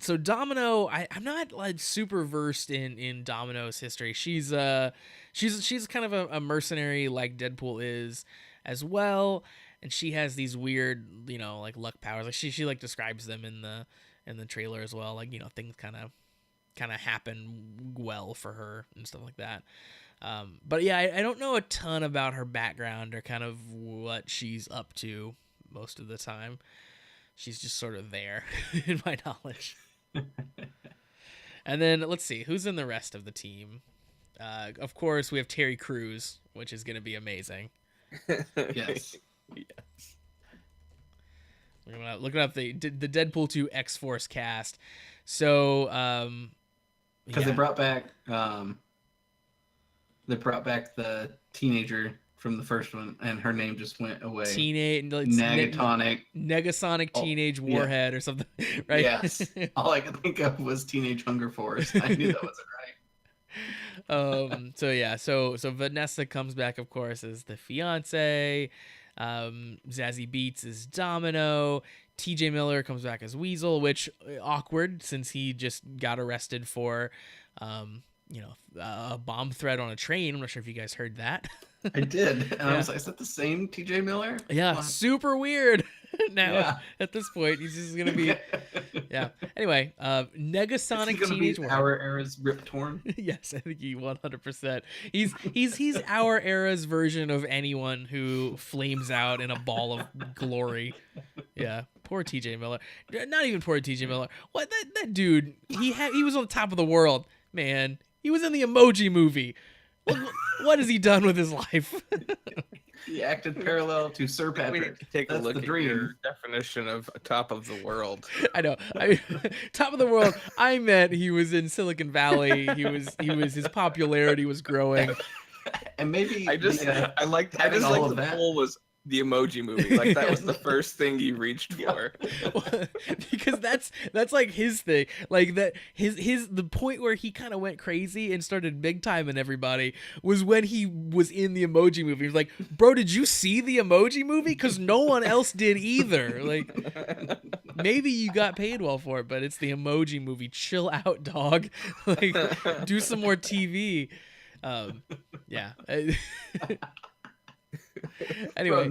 so Domino, I'm not like super versed in Domino's history. She's kind of a mercenary like Deadpool is as well. and she has these weird, like luck powers. Like she like describes them in the trailer as well. Like things kind of happen well for her and stuff like that. But yeah, I don't know a ton about her background or kind of what she's up to most of the time. She's just sort of there in my knowledge. And then let's see who's in the rest of the team. Of course, we have Terry Crews, which is going to be amazing. Yes. Yes. We're looking up the Deadpool 2 X-Force cast. So, Because yeah. they brought back the teenager from the first one, and her name just went away. Negasonic Teenage Warhead or something, right? Yes. All I could think of was Teenage Hunger Force. I knew that wasn't right. So yeah, so Vanessa comes back, of course, as the fiance. Zazie Beetz is Domino. TJ Miller comes back as Weasel, which awkward since he just got arrested for a bomb threat on a train. I'm not sure if you guys heard that. I did. And I was like, is that the same TJ Miller? Yeah, super weird. Now Yeah. at this point, he's just gonna be yeah. Anyway, Negasonic Teenage Warhead. Our era's Rip Torn. Yes, I think he 100%. He's our era's version of anyone who flames out in a ball of glory. Yeah, poor TJ Miller. Not even poor TJ Miller. What that dude? He was on the top of the world, man. He was in the Emoji Movie. What has he done with his life? He acted parallel to Sir We need Patrick. to take a That's look the at dream. your definition of top of the world. I know. Top of the world. I meant he was in Silicon Valley. He was. His popularity was growing. And maybe I just like the poll was the Emoji Movie. Like that was the first thing you reached for. Because that's like his thing. Like that the point where he kind of went crazy and started big time and everybody was when he was in the Emoji Movie. He was like, "Bro, did you see the Emoji Movie? Because no one else did either." Like, maybe you got paid well for it, but it's the Emoji Movie. Chill out, dog. Like, do some more TV. Yeah. Anyway.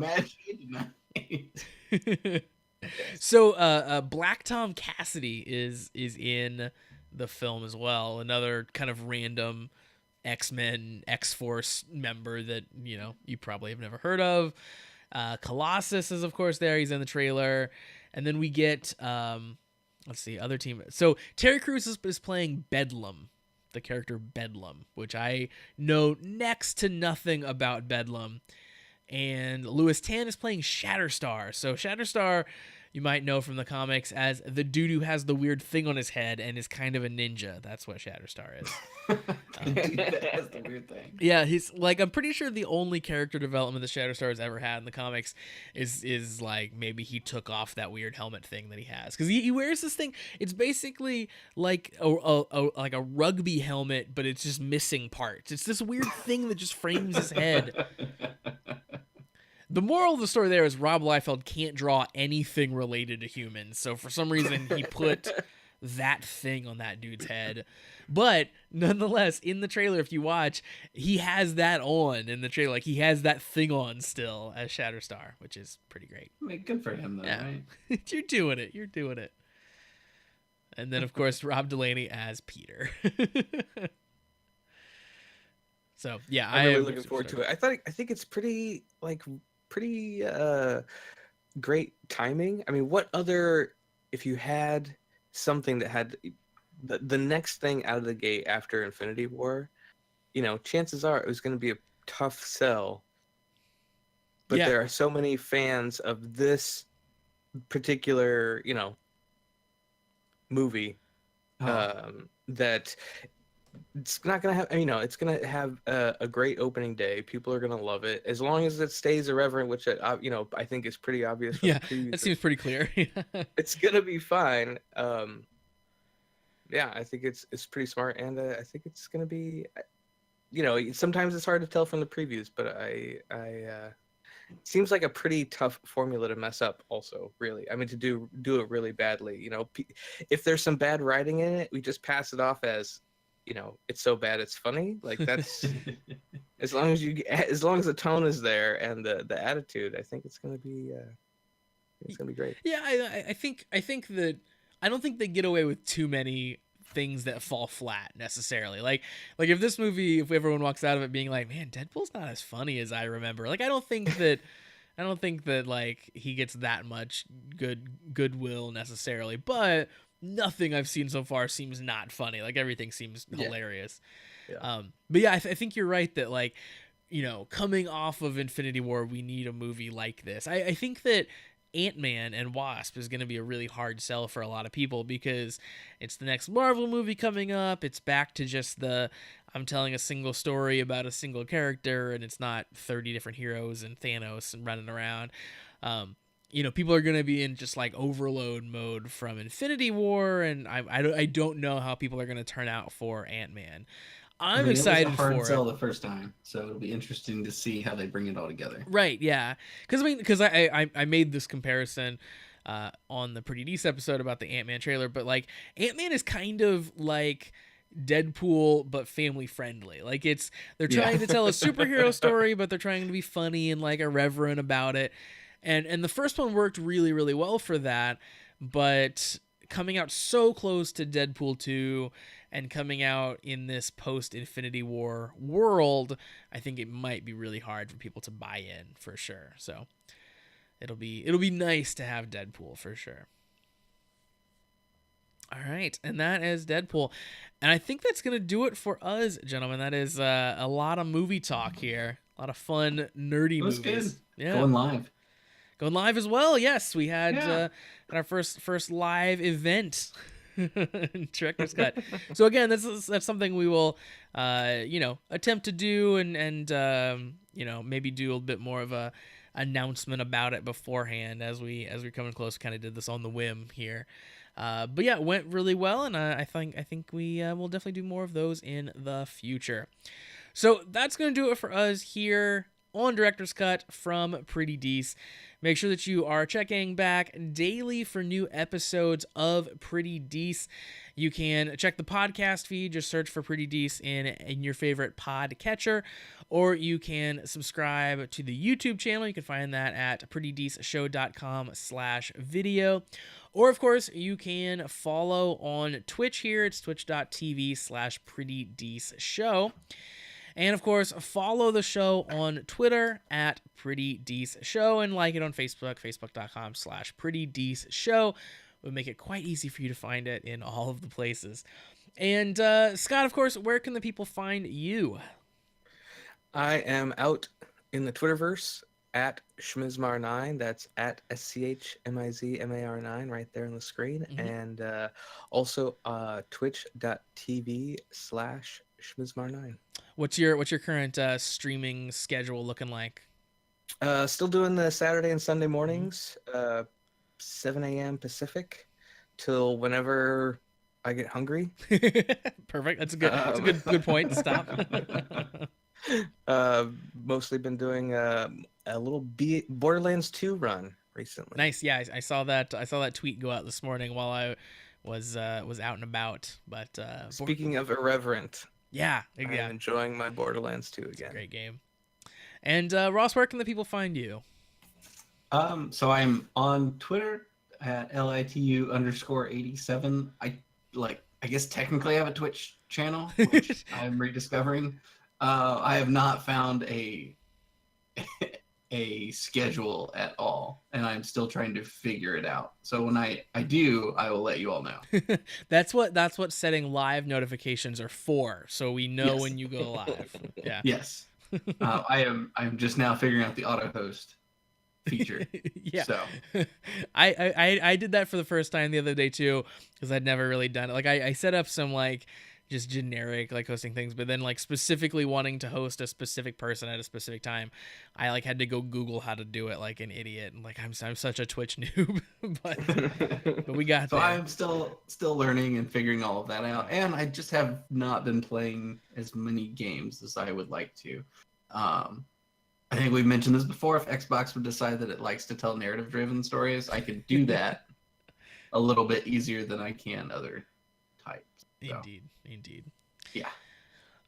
So Black Tom Cassidy is in the film as well. Another kind of random X-Men X-Force member that you probably have never heard of. Colossus is of course there. He's in the trailer. And then we get let's see, other team. So Terry Crews is playing Bedlam, the character Bedlam, which I know next to nothing about Bedlam. And Louis Tan is playing Shatterstar. So Shatterstar, you might know from the comics as the dude who has the weird thing on his head and is kind of a ninja. That's what Shatterstar is. Dude that has the weird thing. Yeah, he's like, I'm pretty sure the only character development that Shatterstar has ever had in the comics is like maybe he took off that weird helmet thing that he has, because he wears this thing. It's basically like a rugby helmet, but it's just missing parts. It's this weird thing that just frames his head. The moral of the story there is Rob Liefeld can't draw anything related to humans, so for some reason he put that thing on that dude's head. But nonetheless, in the trailer, if you watch, he has that on in the trailer. Like, he has that thing on still as Shatterstar, which is pretty great. I mean, good for him, though, Yeah. right? You're doing it. And then, of course, Rob Delaney as Peter. So, yeah, I'm really looking forward to it. I think it's pretty great timing. I mean, what other, if you had something that had the next thing out of the gate after Infinity War, chances are it was going to be a tough sell. But Yeah. there are so many fans of this particular, movie that it's not gonna have, it's gonna have a great opening day. People are gonna love it as long as it stays irreverent, which I think is pretty obvious. Yeah, that seems pretty clear. It's gonna be fine. Yeah, I think it's pretty smart, and I think it's gonna be, sometimes it's hard to tell from the previews, but it seems like a pretty tough formula to mess up. Also, really, I mean, to do it really badly. If there's some bad writing in it, we just pass it off as, it's so bad it's funny. Like, that's as long as the tone is there and the attitude, I think it's gonna be great. Yeah, I think that I don't think they get away with too many things that fall flat necessarily. Like if everyone walks out of it being like, man, Deadpool's not as funny as I remember. Like I don't think that like he gets that much goodwill necessarily, but nothing I've seen so far seems not funny. Like everything seems hilarious. Yeah. But yeah, I think you're right that like, coming off of Infinity War, we need a movie like this. I think that Ant-Man and Wasp is going to be a really hard sell for a lot of people because it's the next Marvel movie coming up. It's back to just I'm telling a single story about a single character, and it's not 30 different heroes and Thanos and running around. People are going to be in just like overload mode from Infinity War, and I don't know how people are going to turn out for Ant-Man. I'm excited it was a hard for sell it. the first time, so it'll be interesting to see how they bring it all together. Right, yeah. Because I made this comparison on the Pretty Dece episode about the Ant-Man trailer, but like Ant-Man is kind of like Deadpool but family friendly. Like they're trying to tell a superhero story, but they're trying to be funny and like irreverent about it. And the first one worked really, really well for that, but coming out so close to Deadpool 2 and coming out in this post-Infinity War world, I think it might be really hard for people to buy in for sure. So it'll be nice to have Deadpool for sure. All right, and that is Deadpool. And I think that's going to do it for us, gentlemen. That is a lot of movie talk here. A lot of fun, nerdy movies. Good. Yeah. Going live as well. Yes, we had our first live event. Director's cut. So again, that's something we will attempt to do and maybe do a little bit more of a announcement about it beforehand as we come in close. Kind of did this on the whim here. But yeah, it went really well, and I think we will definitely do more of those in the future. So that's going to do it for us here on Director's Cut from Pretty Dece. Make sure that you are checking back daily for new episodes of Pretty Dece. You can check the podcast feed, just search for Pretty Dece in your favorite podcatcher, or you can subscribe to the YouTube channel. You can find that at prettydeceshow.com/video. Or, of course, you can follow on Twitch here. It's twitch.tv/prettydeceshow. And, of course, follow the show on Twitter at Pretty Dece Show and like it on Facebook, facebook.com/Pretty Dece Show. It would make it quite easy for you to find it in all of the places. And, Scott, of course, where can the people find you? I am out in the Twitterverse at Schmizmar9. That's at SCHMIZMAR9 right there on the screen. Mm-hmm. And also twitch.tv/Schmizmar9. What's your current streaming schedule looking like? Still doing the Saturday and Sunday mornings, 7 a.m. Pacific, till whenever I get hungry. Perfect. That's a good point to stop. Mostly been doing a little Borderlands 2 run recently. Nice. Yeah, I saw that. I saw that tweet go out this morning while I was out and about. But speaking of irreverent. Yeah. I'm enjoying my Borderlands 2 again. Great game. And Ross, where can the people find you? So I'm on Twitter at LITU_87. I guess technically I have a Twitch channel, which I'm rediscovering. I have not found a schedule at all, and I'm still trying to figure it out. So when I do, I will let you all know. That's what setting live notifications are for, so we know when you go live. Yeah. Yes. I'm just now figuring out the auto host feature. Yeah. So I did that for the first time the other day too, because I'd never really done it. Like I set up some like just generic like hosting things, but then like specifically wanting to host a specific person at a specific time, I like had to go Google how to do it like an idiot, and like I'm such a Twitch noob. but we got so there. I'm still learning and figuring all of that out, and I just have not been playing as many games as I would like to. I think we've mentioned this before. If Xbox would decide that it likes to tell narrative driven stories, I could do that a little bit easier than I can other types. So. Indeed. Yeah.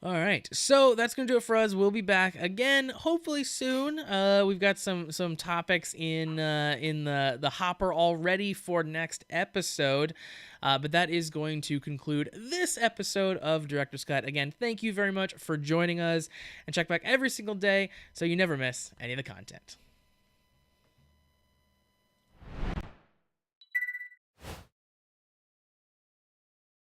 All right, so that's gonna do it for us. We'll be back again, hopefully soon. We've got some topics in the hopper already for next episode, but that is going to conclude this episode of Director's Cut. Again, thank you very much for joining us, and check back every single day so you never miss any of the content.